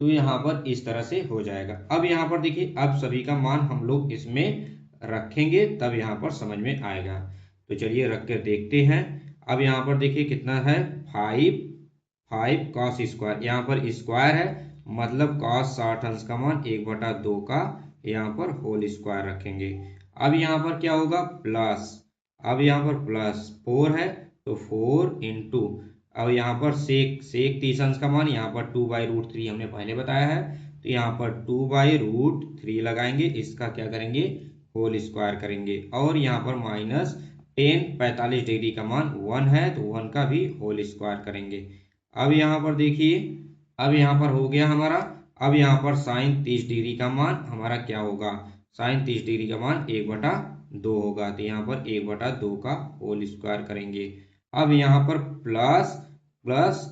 तो यहाँ पर इस तरह से हो जाएगा। अब यहाँ पर देखिए अब सभी का मान हम लोग इसमें रखेंगे तब यहाँ पर समझ में आएगा। तो चलिए रख कर देखते हैं। अब यहाँ पर देखिए कितना है, 5 cos स्क्वायर, यहाँ पर स्क्वायर है मतलब cos 60 अंश का मान 1/2 का यहाँ पर होल स्क्वायर रखेंगे। अब यहाँ पर क्या होगा, प्लस, अब यहाँ पर प्लस 4 है तो 4 इंटू, अब यहाँ पर सेक 30 अंश का मान यहाँ पर 2/√3 हमने पहले बताया है, तो यहाँ पर 2/√3 लगाएंगे, इसका क्या करेंगे, होल स्क्वायर करेंगे, और यहाँ पर माइनस tan 45 डिग्री का मान 1 है तो 1 का भी होल स्क्वायर करेंगे। अब यहाँ पर देखिए, अब यहाँ पर हो गया हमारा। अब यहाँ पर sin 30 डिग्री का मान हमारा क्या होगा, sin 30 डिग्री का मान 1/2 होगा, तो यहाँ पर 1/2 का होल स्क्वायर करेंगे। अब यहाँ पर प्लस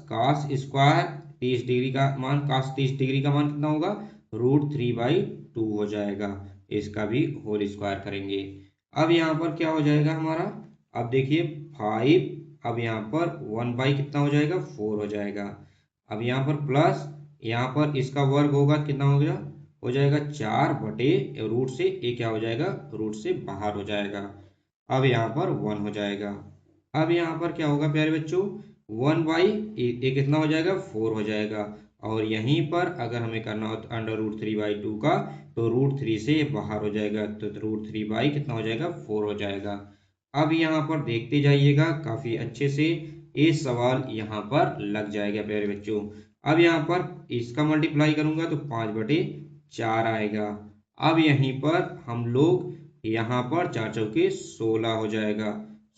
cos स्क्वायर 30 डिग्री का मान, cos 30 डिग्री का मान कितना होगा, √3/2 हो जाएगा, इसका भी होल स्क्वायर करेंगे। अब यहाँ पर क्या हो जाएगा हमारा, अब देखिए 5, अब यहाँ पर 1 कितना हो जाएगा, 4 हो जाएगा। अब यहाँ पर प्लस, यहाँ पर इसका वर्ग होगा कितना हो गया, हो जाएगा 4 बटे रूट से, ये क्या हो जाएगा, रूट से बाहर हो जाएगा। अब यहाँ पर 1 हो जाएगा। अब यहाँ पर क्या होगा प्यारे बच्चों, 1/ये कितना हो जाएगा, 4 हो जाएगा, और यहीं पर अगर हमें करना हो √3/2 का तो √3 से बाहर हो जाएगा, तो √3 कितना हो जाएगा, 4 हो जाएगा। अब यहाँ पर देखते जाइएगा काफी अच्छे से ये सवाल यहाँ पर लग जाएगा प्यारे बच्चों। अब यहाँ पर इसका मल्टीप्लाई करूंगा तो 5/4 आएगा। अब यहीं पर हम लोग यहाँ पर 4 चौके 16 हो जाएगा,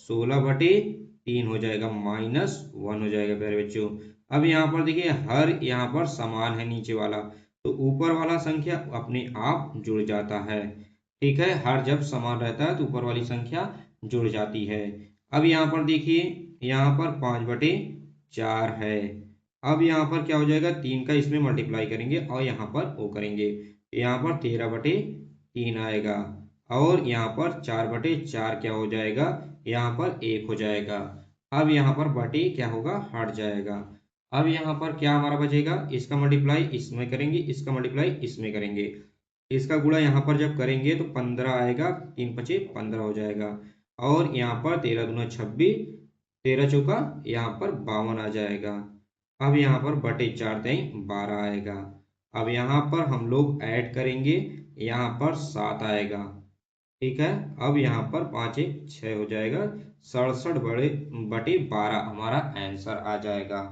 16/3 हो जाएगा, -1 हो जाएगा प्यारे बच्चों। अब यहाँ पर देखिए हर यहाँ पर समान है नीचे वाला, तो ऊपर वाला संख्या अपने आप जुड़ जाता है। ठीक है, हर जब समान रहता है तो ऊपर वाली संख्या जुड़ जाती है। अब यहाँ पर देखिए यहाँ पर 5/4 है। अब यहाँ पर क्या हो जाएगा, 3 का इसमें मल्टीप्लाई करेंगे और यहाँ पर वो करेंगे, यहाँ पर 13/3 आएगा और यहाँ पर 4/4 क्या हो जाएगा, यहाँ पर 1 हो जाएगा। अब यहाँ पर बटे क्या होगा, हट जाएगा। अब यहाँ पर क्या हमारा बचेगा, इसका मल्टीप्लाई इसमें करेंगे, इसका मल्टीप्लाई इसमें करेंगे, इसका गुणा यहाँ पर जब करेंगे तो 15 आएगा, 3×5 = 15 हो जाएगा और यहाँ पर 13×2 = 26, 13 चौका यहाँ पर 52 आ जाएगा। अब यहाँ पर बटे 4 × 12 आएगा। अब यहाँ पर हम लोग ऐड करेंगे, यहाँ पर 7 आएगा। ठीक है, अब यहाँ पर 5 × 6 हो जाएगा, 67/12 हमारा आंसर आ जाएगा।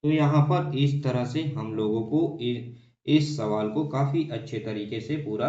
तो यहाँ पर इस तरह से हम लोगों को इस सवाल को काफी अच्छे तरीके से पूरा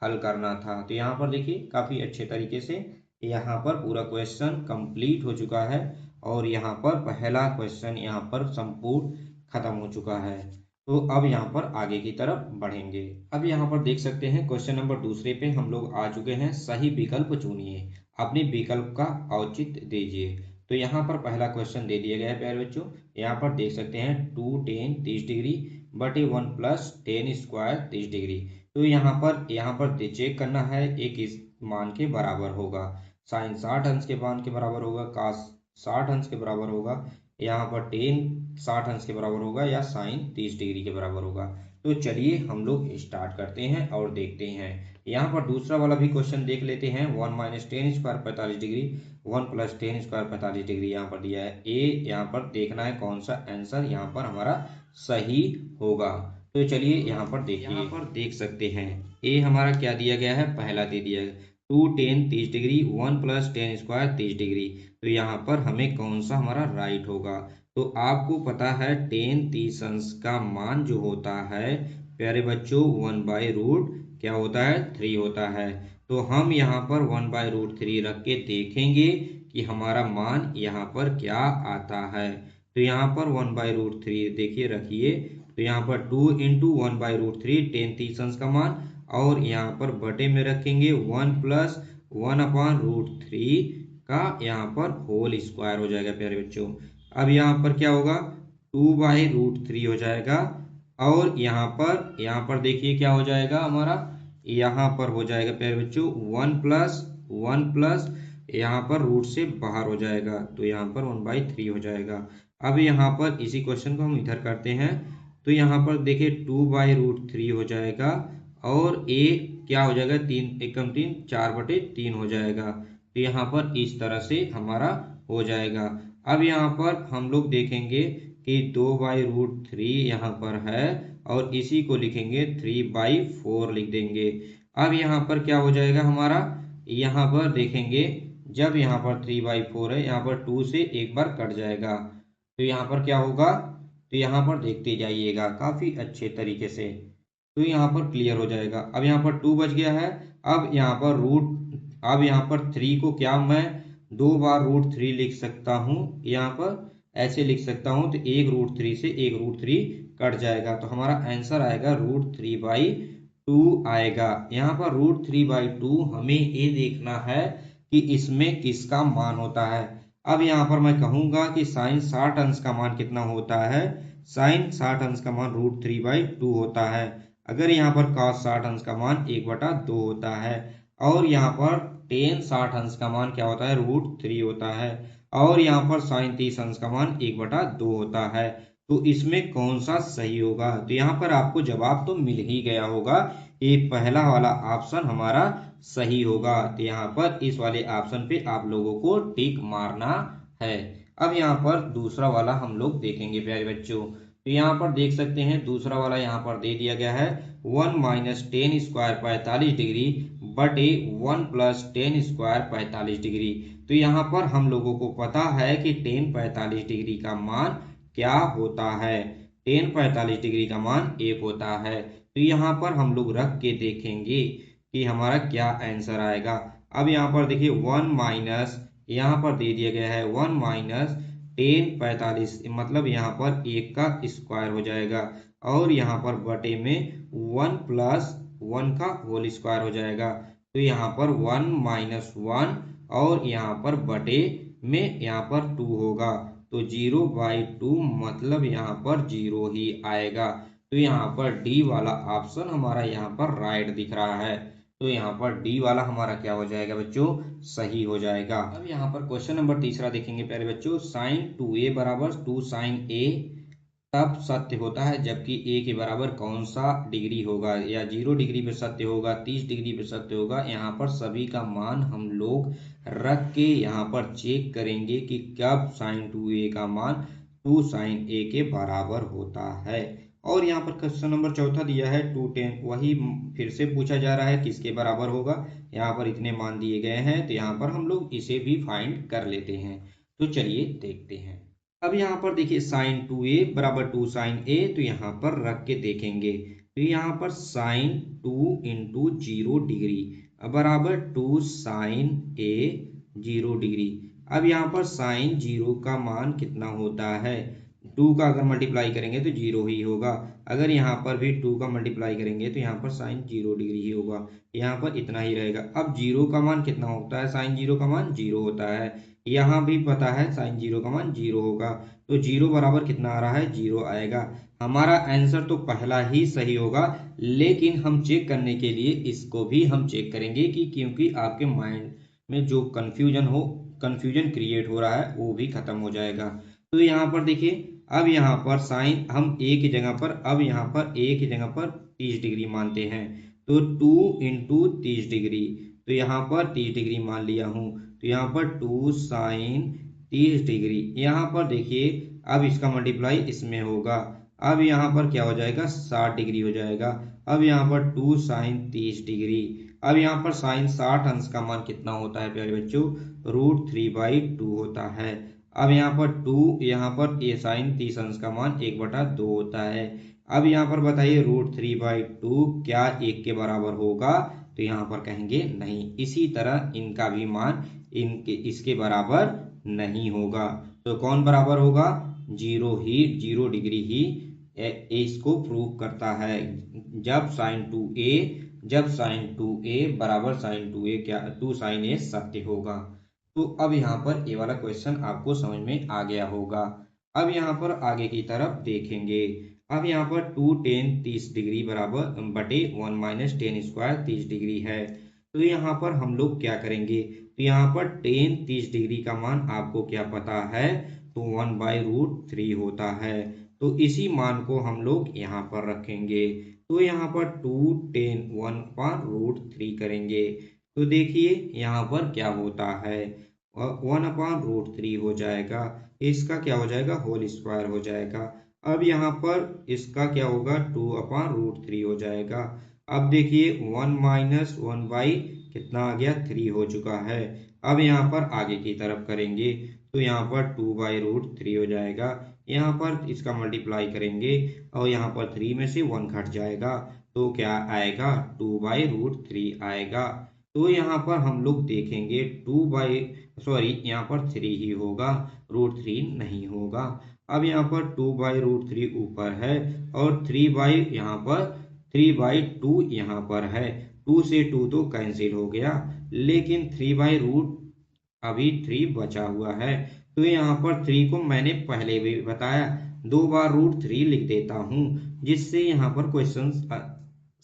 हल करना था। तो यहाँ पर देखिए काफी अच्छे तरीके से यहाँ पर पूरा क्वेश्चन कंप्लीट हो चुका है और यहाँ पर पहला क्वेश्चन यहाँ पर संपूर्ण खत्म हो चुका है। तो अब यहाँ पर आगे की तरफ बढ़ेंगे। अब यहाँ पर देख सकते हैं क्वेश्चन नंबर 2 पे हम लोग आ चुके हैं। सही विकल्प चुनिए, अपने विकल्प का औचित्य दीजिए। तो यहाँ पर पहला क्वेश्चन दे दिया गया है प्यारे बच्चों, यहाँ पर देख सकते हैं 2 tan 30 डिग्री बटे 1 + tan स्क्वायर 30 डिग्री। तो यहाँ पर चेक करना है एक इस मान के बराबर होगा, साइन 60 अंश के मान के बराबर होगा, कास 60 अंश के बराबर होगा, यहाँ पर टेन 60 अंश के बराबर होगा या साइन 30 डिग्री के बराबर होगा। तो चलिए हम लोग स्टार्ट करते हैं और देखते हैं। यहाँ पर दूसरा वाला भी क्वेश्चन देख लेते हैं। 1 - tan square 45 degree, 1 + tan square 45 degree यहाँ पर दिया है। ए यहाँ पर देखना है कौन सा आंसर यहाँ पर हमारा सही होगा। तो चलिए यहाँ पर देखिए, यहाँ पर देख सकते हैं ए हमारा क्या दिया गया है, पहला दे दिया है 2 tan 30 degree, 1 + tan square 30 degree. तो यहाँ पर हमें कौन सा हमारा राइट होगा। तो आपको पता है tan 30 अंश का मान जो होता है प्यारे बच्चों 1/√3 क्या होता है, 3 होता है। तो हम यहाँ पर 1/√3 रख के देखेंगे कि हमारा मान यहाँ पर क्या आता है। तो यहाँ पर 1/√3 देखिए रखिए, तो यहाँ पर 2 × 1/√3 tan 30 अंश का मान और यहाँ पर बटे में रखेंगे 1 + 1/√3 का यहाँ पर होल स्क्वायर हो जाएगा प्यारे बच्चों। अब यहाँ पर क्या होगा 2/√3 हो जाएगा और यहाँ पर देखिए क्या हो जाएगा हमारा, यहाँ पर हो जाएगा प्यारे बच्चों 1 + यहाँ पर रूट से बाहर हो जाएगा, तो यहाँ पर 1/3 हो जाएगा। अब यहाँ पर इसी क्वेश्चन को हम इधर करते हैं, तो यहाँ पर देखिए 2/√3 हो जाएगा और ए क्या हो जाएगा 3 × 3 = 4/3 हो जाएगा। तो यहाँ पर इस तरह से हमारा हो जाएगा। अब यहाँ पर हम लोग देखेंगे कि 2/√3 यहाँ पर है और इसी को लिखेंगे 3/4 लिख देंगे। अब यहाँ पर क्या हो जाएगा हमारा, यहाँ पर देखेंगे जब यहाँ पर 3/4 है, यहाँ पर 2 से एक बार कट जाएगा, तो यहाँ पर क्या होगा, तो यहाँ पर देखते जाइएगा काफी अच्छे तरीके से, तो यहाँ पर क्लियर हो जाएगा। अब यहाँ पर 2 बच गया है। अब यहाँ पर 3 को क्या मैं 2 बार √3 लिख सकता हूँ, यहाँ पर ऐसे लिख सकता हूँ, तो 1√3 से 1√3 कट जाएगा, तो हमारा आंसर आएगा √3/2 आएगा। यहाँ पर √3/2 हमें ये देखना है कि इसमें किसका मान होता है। अब यहाँ पर मैं कहूँगा कि साइन 60 अंश का मान कितना होता है, साइन 60 अंश का मान √3/2 होता है। अगर यहाँ पर cos 60 अंश का मान 1/2 होता है और यहाँ पर tan 60 अंश का मान क्या होता है, √3 होता है और यहाँ पर sin 30 अंश का मान 1/2 होता है। तो इसमें कौन सा सही होगा, तो यहाँ पर आपको जवाब तो मिल ही गया होगा, ये पहला वाला ऑप्शन हमारा सही होगा। तो यहाँ पर इस वाले ऑप्शन पे आप लोगों को टिक मारना है। अब यहाँ पर दूसरा वाला हम लोग देखेंगे प्यारे बच्चों, तो यहाँ पर देख सकते हैं दूसरा वाला यहाँ पर दे दिया गया है 1 - tan स्क्वायर 45 डिग्री बटे 1 + tan स्क्वायर 45 डिग्री। तो यहाँ पर हम लोगों को पता है कि tan 45 डिग्री का मान क्या होता है। टेन 45 डिग्री का मान 1 होता है। तो यहाँ पर हम लोग रख के देखेंगे कि हमारा क्या आंसर आएगा। अब यहाँ पर देखिए 1 माइनस, यहाँ पर दे दिया गया है 1 माइनस टेन 45, मतलब यहाँ पर 1 का स्क्वायर हो जाएगा और यहाँ पर बटे में 1 प्लस 1 का होल स्क्वायर हो जाएगा। तो यहाँ पर 1 माइनस 1 और यहाँ पर बटे में यहाँ पर 2 होगा, तो 0/2 मतलब यहाँ पर 0 ही आएगा। तो यहाँ पर डी वाला ऑप्शन हमारा यहाँ पर राइट दिख रहा है। तो यहाँ पर डी वाला हमारा क्या हो जाएगा बच्चों, सही हो जाएगा। अब यहाँ पर क्वेश्चन नंबर तीसरा देखेंगे प्यारे बच्चों। sin 2a बराबर 2 sin a तब सत्य होता है जबकि a के बराबर कौन सा डिग्री होगा, या 0 डिग्री पे सत्य होगा, 30 डिग्री पे सत्य होगा। यहाँ पर सभी का मान हम लोग रख के यहाँ पर चेक करेंगे कि कब sin 2a का मान 2 sin a के बराबर होता है। और यहाँ पर क्वेश्चन नंबर चौथा दिया है 2 10, वही फिर से पूछा जा रहा है किसके बराबर होगा। यहाँ पर इतने मान दिए गए हैं, तो यहाँ पर हम लोग इसे भी फाइंड कर लेते हैं। तो चलिए देखते हैं। अब यहाँ पर देखिए sin 2a बराबर 2 sin a, तो यहाँ पर रख के देखेंगे। तो यहाँ पर sin 2 इंटू 0 डिग्री बराबर 2 sin a 0 डिग्री। अब यहाँ पर sin 0 का मान कितना होता है, 2 का अगर मल्टीप्लाई करेंगे तो 0 ही होगा। अगर यहाँ पर भी 2 का मल्टीप्लाई करेंगे तो यहाँ पर sin 0 डिग्री ही होगा, यहाँ पर इतना ही रहेगा। अब 0 का मान कितना होता है, sin 0 का मान 0 होता है। यहाँ भी पता है sin 0 का मान 0 होगा, तो 0 बराबर कितना आ रहा है, 0 आएगा। हमारा आंसर तो पहला ही सही होगा, लेकिन हम चेक करने के लिए इसको भी हम चेक करेंगे कि क्योंकि आपके माइंड में जो कंफ्यूजन क्रिएट हो रहा है वो भी खत्म हो जाएगा। तो यहाँ पर देखिए, अब यहाँ पर साइन हम ए की जगह पर, अब यहाँ पर ए की जगह पर 30 डिग्री मानते हैं, तो 2 इंटू 30 डिग्री, तो यहाँ पर 30 डिग्री मान लिया हूँ। तो यहाँ पर 2 साइन 30 डिग्री, यहाँ पर देखिए अब इसका मल्टीप्लाई इसमें होगा। अब यहाँ पर क्या हो जाएगा, 60 डिग्री हो जाएगा। अब यहाँ पर 2 साइन 30 डिग्री। अब यहाँ पर साइन 60 अंश का मान कितना होता है प्यारे बच्चों, √3/2 होता है। अब यहाँ पर 2, यहाँ पर ए साइन 30 अंश का मान 1/2 होता है। अब यहाँ पर बताइए √3/2 क्या 1 के बराबर होगा, तो यहाँ पर कहेंगे नहीं। इसी तरह इनका भी मान इसके बराबर नहीं होगा। तो कौन बराबर होगा, 0 डिग्री ही इसको प्रूव करता है। जब sin 2a बराबर sin 2a क्या 2 sin a सत्य होगा। तो अब यहाँ पर ये वाला क्वेश्चन आपको समझ में आ गया होगा। अब यहाँ पर आगे की तरफ देखेंगे। अब यहाँ पर 2 tan 30 डिग्री बराबर बटे 1 माइनस टेन स्क्वायर 30 डिग्री है। तो यहाँ पर हम लोग क्या करेंगे, तो यहाँ पर tan 30 डिग्री का मान आपको क्या पता है, तो 1/√3 होता है। तो इसी मान को हम लोग यहाँ पर रखेंगे। तो यहाँ पर 2 tan 1/√3 करेंगे, तो देखिए यहाँ पर क्या होता है, 1/√3 हो जाएगा। इसका क्या हो जाएगा, होल स्क्वायर हो जाएगा। अब यहाँ पर इसका क्या होगा, 2/√3 हो जाएगा। अब देखिए 1 माइनस 1 बाई कितना आ गया, 3 हो चुका है। अब यहाँ पर आगे की तरफ करेंगे, तो यहाँ पर 2/√3 हो जाएगा। यहाँ पर इसका मल्टीप्लाई करेंगे और यहाँ पर 3 में से 1 घट जाएगा, तो क्या आएगा, 2/√3 आएगा। तो यहाँ पर हम लोग देखेंगे यहाँ पर 3 ही होगा, √3 नहीं होगा। अब यहाँ पर 2/√3 ऊपर है और 3/2 यहाँ पर है। 2 से 2 तो कैंसिल हो गया, लेकिन 3/रूट अभी 3 बचा हुआ है। तो यहाँ पर 3 को मैंने पहले भी बताया 2 बार √3 लिख देता हूँ, जिससे यहाँ पर क्वेश्चन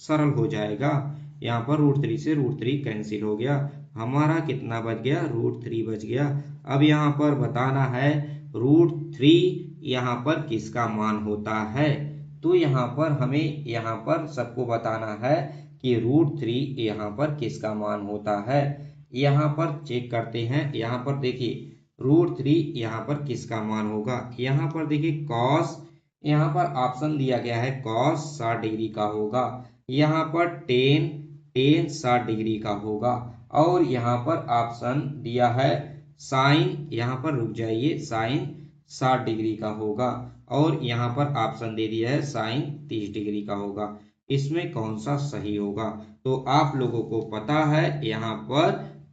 सरल हो जाएगा। यहाँ पर √3 से √3 कैंसिल हो गया, हमारा कितना बच गया, √3 बच गया। अब यहाँ पर बताना है √3 यहाँ पर किसका मान होता है। तो यहाँ पर हमें यहाँ पर सबको बताना है कि √3 यहाँ पर किसका मान होता है। यहाँ पर चेक करते हैं। यहाँ पर देखिए √3 यहाँ पर किसका मान होगा। यहाँ पर देखिए cos, यहाँ पर ऑप्शन दिया गया है cos 60 डिग्री का होगा। यहाँ पर tan 60 डिग्री का होगा। और यहाँ पर ऑप्शन दिया है साइन, यहाँ पर रुक जाइए, साइन 60 डिग्री का होगा। और यहाँ पर ऑप्शन दे दिया है साइन 30 डिग्री का होगा। इसमें कौन सा सही होगा? तो आप लोगों को पता है यहाँ पर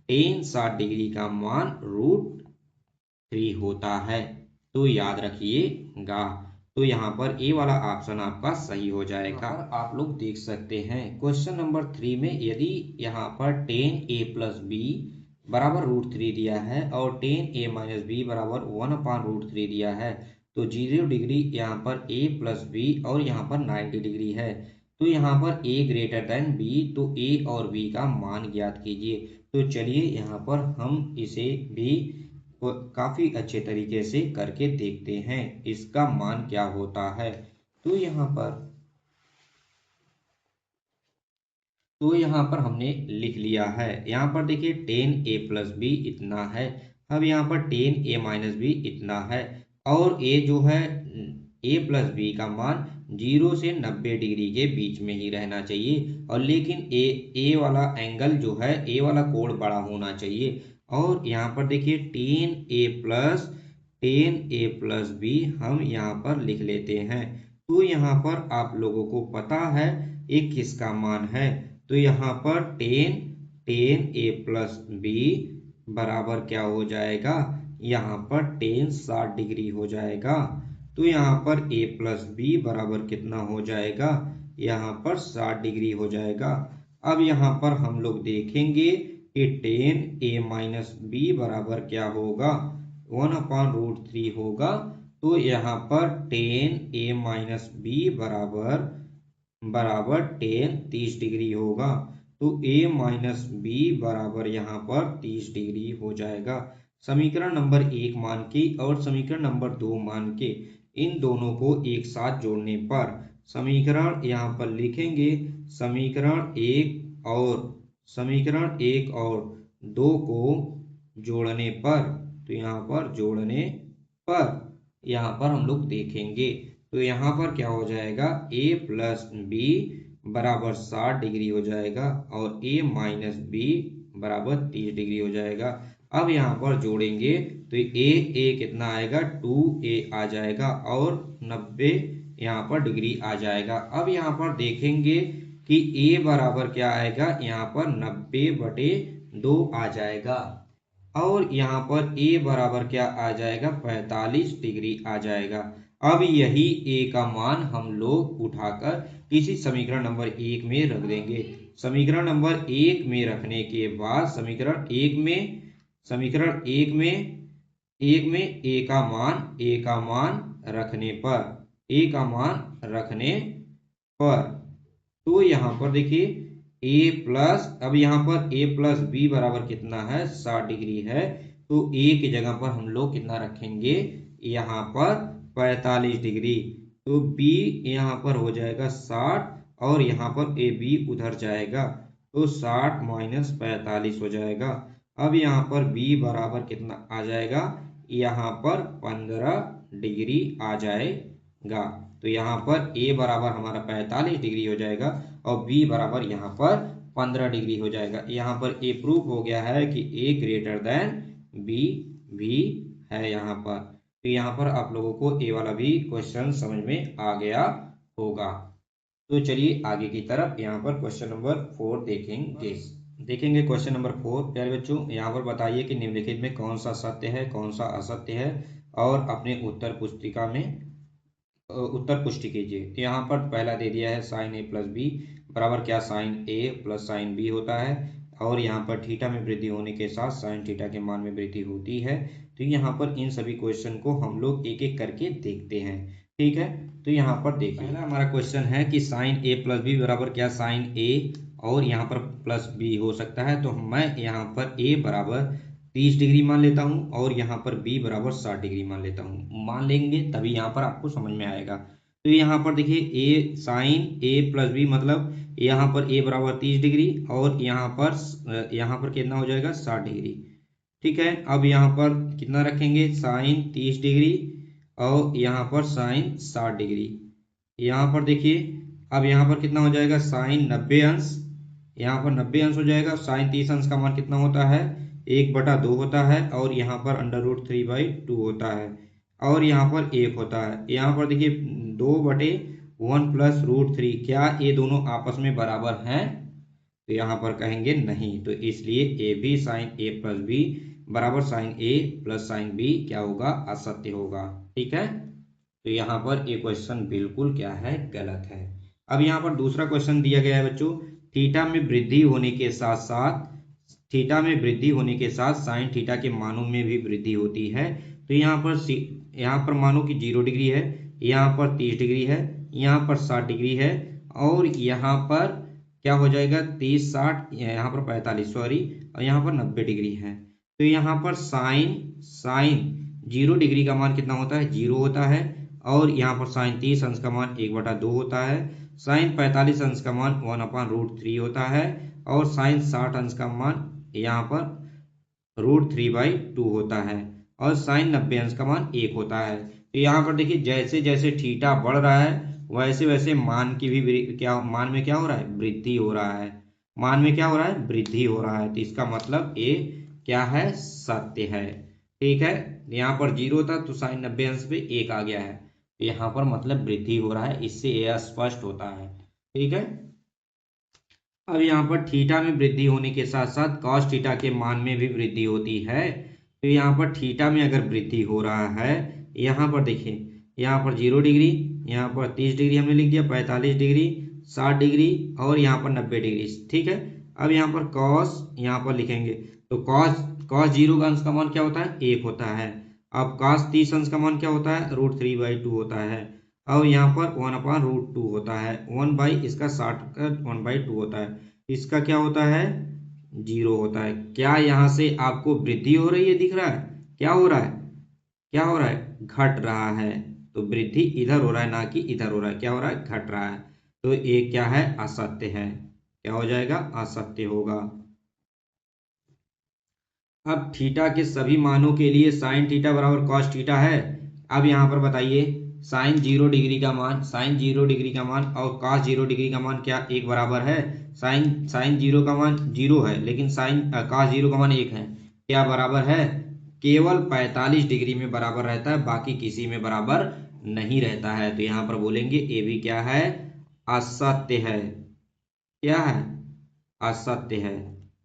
टेन 60 डिग्री का मान √3 होता है, तो याद रखिएगा। तो यहाँ पर ए वाला ऑप्शन आपका सही हो जाएगा। आप लोग देख सकते हैं क्वेश्चन नंबर 3 में यदि यहाँ पर 10a+b बराबर √3 दिया है और 10a-b बराबर 1/√3 दिया है, तो 0 डिग्री यहाँ पर a+b और यहाँ पर 90 डिग्री है। तो यहाँ पर a ग्रेटर देन b, तो a और b का मान ज्ञात कीजिए। तो चलिए यहाँ पर हम इसे भी काफी अच्छे तरीके से करके देखते हैं इसका मान क्या होता है। तो यहाँ पर हमने लिख लिया है। यहाँ पर देखिए 10a+b इतना है। अब यहाँ पर 10a-b इतना है और a जो है a+b का मान 0 से 90 डिग्री के बीच में ही रहना चाहिए, और लेकिन a वाला एंगल जो है, a वाला कोण बड़ा होना चाहिए। और यहाँ पर देखिए 10a+b हम यहाँ पर लिख लेते हैं। तो यहाँ पर आप लोगों को पता है एक किसका मान है, तो यहाँ पर 10a+b बराबर क्या हो जाएगा, यहाँ पर 10 डिग्री हो जाएगा। तो यहाँ पर a+b बराबर कितना हो जाएगा, यहाँ पर 60 डिग्री हो जाएगा। अब यहाँ पर हम लोग देखेंगे कि 10a-b बराबर क्या होगा, 1/√3 होगा। तो यहाँ पर 10a-b बराबर 10 डिग्री होगा। तो a-b बराबर यहाँ पर 30 डिग्री हो जाएगा। समीकरण नंबर 1 मान के और समीकरण नंबर 2 मान के, इन दोनों को एक साथ जोड़ने पर समीकरण यहाँ पर लिखेंगे, समीकरण 1 और 2 को जोड़ने पर, तो यहाँ पर जोड़ने पर यहाँ पर हम लोग देखेंगे तो यहाँ पर क्या हो जाएगा, a+b बराबर 60 डिग्री हो जाएगा और a-b बराबर 30 डिग्री हो जाएगा। अब यहाँ पर जोड़ेंगे तो a कितना आएगा, 2a आ जाएगा और 90 यहाँ पर डिग्री आ जाएगा। अब यहाँ पर देखेंगे कि a बराबर क्या आएगा, यहाँ पर 90/2 आ जाएगा और यहाँ पर a बराबर क्या आ जाएगा, 45 डिग्री आ जाएगा। अब यही a का मान हम लोग उठाकर किसी समीकरण नंबर 1 में रख देंगे। समीकरण नंबर 1 में रखने के बाद समीकरण 1 में a का मान रखने पर तो यहाँ पर देखिए अब यहाँ पर a+b बराबर कितना है, 60 डिग्री है। तो a की जगह पर हम लोग कितना रखेंगे, यहाँ पर 45 डिग्री। तो b यहाँ पर हो जाएगा 60 और यहाँ पर b उधर जाएगा, तो 60 - 45 हो जाएगा। अब यहाँ पर b बराबर कितना आ जाएगा, यहाँ पर 15 डिग्री आ जाएगा। तो यहाँ पर a बराबर हमारा 45 डिग्री हो जाएगा और b बराबर यहाँ पर 15 डिग्री हो जाएगा। यहाँ पर a प्रूफ हो गया है कि a ग्रेटर देन b भी है यहाँ पर। तो यहाँ पर आप लोगों को a वाला भी क्वेश्चन समझ में आ गया होगा। तो चलिए आगे की तरफ यहाँ पर क्वेश्चन नंबर 4 देखेंगे। क्वेश्चन नंबर 4, प्यारे बच्चों यहाँ पर बताइए कि निम्नलिखित में कौन सा सत्य है, कौन सा असत्य है, और अपने उत्तर पुष्टि कीजिए। तो यहाँ पर पहला दे दिया है sin a+b बराबर क्या, sin a + sin b होता है, और यहाँ पर थीटा में वृद्धि होने के साथ sin थीटा के मान में वृद्धि होती है। तो यहाँ पर इन सभी क्वेश्चन को हम लोग एक एक करके देखते हैं, ठीक है। तो यहाँ पर देखिए पहला हमारा क्वेश्चन है कि sin a+b बराबर क्या, sin a और यहाँ पर +b हो सकता है। तो मैं यहाँ पर a बराबर 30 डिग्री मान लेता हूँ और यहाँ पर b बराबर 60 डिग्री मान लेंगे, तभी यहाँ पर आपको समझ में आएगा। तो यहाँ पर देखिए sin a+b मतलब यहाँ पर a बराबर 30 डिग्री और यहाँ पर कितना हो जाएगा, 60 डिग्री, ठीक है। अब यहाँ पर कितना रखेंगे, sin 30 डिग्री और यहाँ पर sin 60 डिग्री। यहाँ पर देखिए अब यहाँ पर कितना हो जाएगा, sin 90 अंश, यहाँ पर 90 अंश हो जाएगा। sin 30 अंश का मान कितना होता है, 1/2 होता है और यहाँ पर √3/2 होता है। और यहाँ पर 1 होता है। यहाँ पर देखिए 2/1 प्लस √3, क्या ये दोनों आपस में बराबर हैं? तो यहाँ पर कहेंगे नहीं, तो इसलिए A B sine A plus B बराबर sine A plus sine B क्या होगा? असत्य होगा। ठीक है, तो यहाँ पर ये क्वेश्चन बिल्कुल क्या है? गलत है। अब यहाँ पर दूसरा क्वेश्चन दिया गया है बच्चों, थीटा में वृद्धि होने के साथ साथ साइन थीटा के मानों में भी वृद्धि होती है। तो यहाँ पर मानो कि 0 डिग्री है, यहाँ पर 30 डिग्री है, यहाँ पर 60 डिग्री है, और यहाँ पर क्या हो जाएगा? 30 60, यहाँ पर 45 सॉरी, और यहाँ पर 90 डिग्री है। तो यहाँ पर साइन 0 डिग्री का मान कितना होता है? 0 होता है। और यहाँ पर साइन 30 अंश का मान 1/2 होता है। साइन 45 अंश का मान 1/√3 होता है। और साइन 60 अंश का मान यहाँ पर √3/2 होता है। और साइन 90 अंश का मान 1 होता है। तो यहाँ पर देखिए जैसे जैसे थीटा बढ़ रहा है वैसे वैसे मान की भी मान में क्या हो रहा है? वृद्धि हो रहा है। मान में क्या हो रहा है? वृद्धि हो रहा है। तो इसका मतलब ये क्या है? सत्य है। ठीक है, यहाँ पर 0 था तो साइन 90 अंश पे 1 आ गया है, यहाँ पर मतलब वृद्धि हो रहा है, इससे यह स्पष्ट होता है। ठीक है, अब यहाँ पर थीटा में वृद्धि होने के साथ साथ कॉस थीटा के मान में भी वृद्धि होती है। तो यहाँ पर थीटा में अगर वृद्धि हो रहा है, यहाँ पर देखिए, यहाँ पर 0 डिग्री, यहाँ पर 30 डिग्री हमने लिख दिया, 45 डिग्री, 60 डिग्री, और यहाँ पर 90 डिग्री। ठीक है, अब यहाँ पर कॉस यहाँ पर लिखेंगे, तो कॉस 0 का अंश का मान क्या होता है? 1 होता है। अब कॉस 30 अंश का मान क्या होता है? √3/2 होता है। और यहाँ पर 1/√2 होता है। 1 इसका 60 का 1/2 होता है, इसका क्या होता है? 0 होता है। क्या यहाँ से आपको वृद्धि हो रही है? दिख रहा है? क्या हो रहा है? क्या हो रहा है? घट रहा है। तो वृद्धि इधर हो रहा है, ना कि इधर हो रहा है। क्या हो रहा है? घट रहा है। तो ये क्या है? असत्य है। क्या हो जाएगा? असत्य होगा। अब थीटा के सभी मानों के लिए साइन थीटा बराबर कॉस थीटा है। अब यहाँ पर बताइए, साइन 0 डिग्री का मान और कॉस 0 डिग्री का मान क्या एक बराबर है? साइन 0 का मान 0 है, लेकिन कॉस 0 का मान 1 है। क्या बराबर है? केवल 45 डिग्री में बराबर रहता है, बाकी किसी में बराबर नहीं रहता है। तो यहाँ पर बोलेंगे ये भी क्या है? असत्य है। क्या है? असत्य है।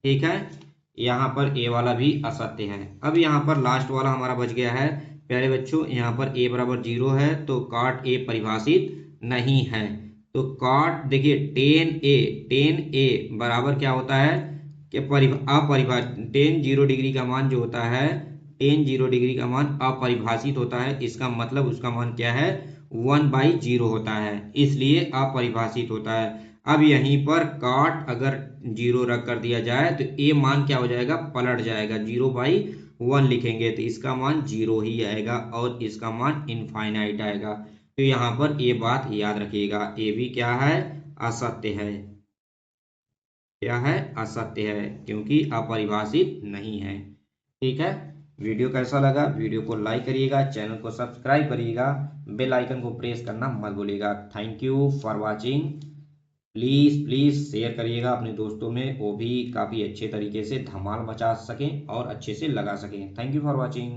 ठीक है, यहाँ पर ए वाला भी असत्य है। अब यहाँ पर लास्ट वाला हमारा बच गया है। प्यारे बच्चों, यहाँ पर ए बराबर 0 है तो कॉट ए परिभाषित नहीं है। तो कॉट देखिए टेन ए बराबर क्या होता है? कि अपरिभाषित, टेन 0 डिग्री का मान जो होता है, टेन 0 डिग्री का मान अपरिभाषित होता है। इसका मतलब उसका मान क्या है? 1/0 होता है, इसलिए अपरिभाषित होता है। अब यहीं पर काट अगर 0 रख कर दिया जाए तो ये मान क्या हो जाएगा? पलट जाएगा, 0/1 लिखेंगे तो इसका मान 0 ही आएगा और इसका मान इनफाइनाइट आएगा। तो यहाँ पर ये बात याद रखिएगा, ये भी क्या है? असत्य है। क्या है? असत्य है, क्योंकि अपरिभाषित नहीं है। ठीक है, वीडियो कैसा लगा? वीडियो को लाइक करिएगा, चैनल को सब्सक्राइब करिएगा, बेल आइकन को प्रेस करना मत भूलिएगा। Thank you for watching. Please please share करिएगा अपने दोस्तों में, वो भी काफ़ी अच्छे तरीके से धमाल मचा सकें और अच्छे से लगा सकें। Thank you for watching.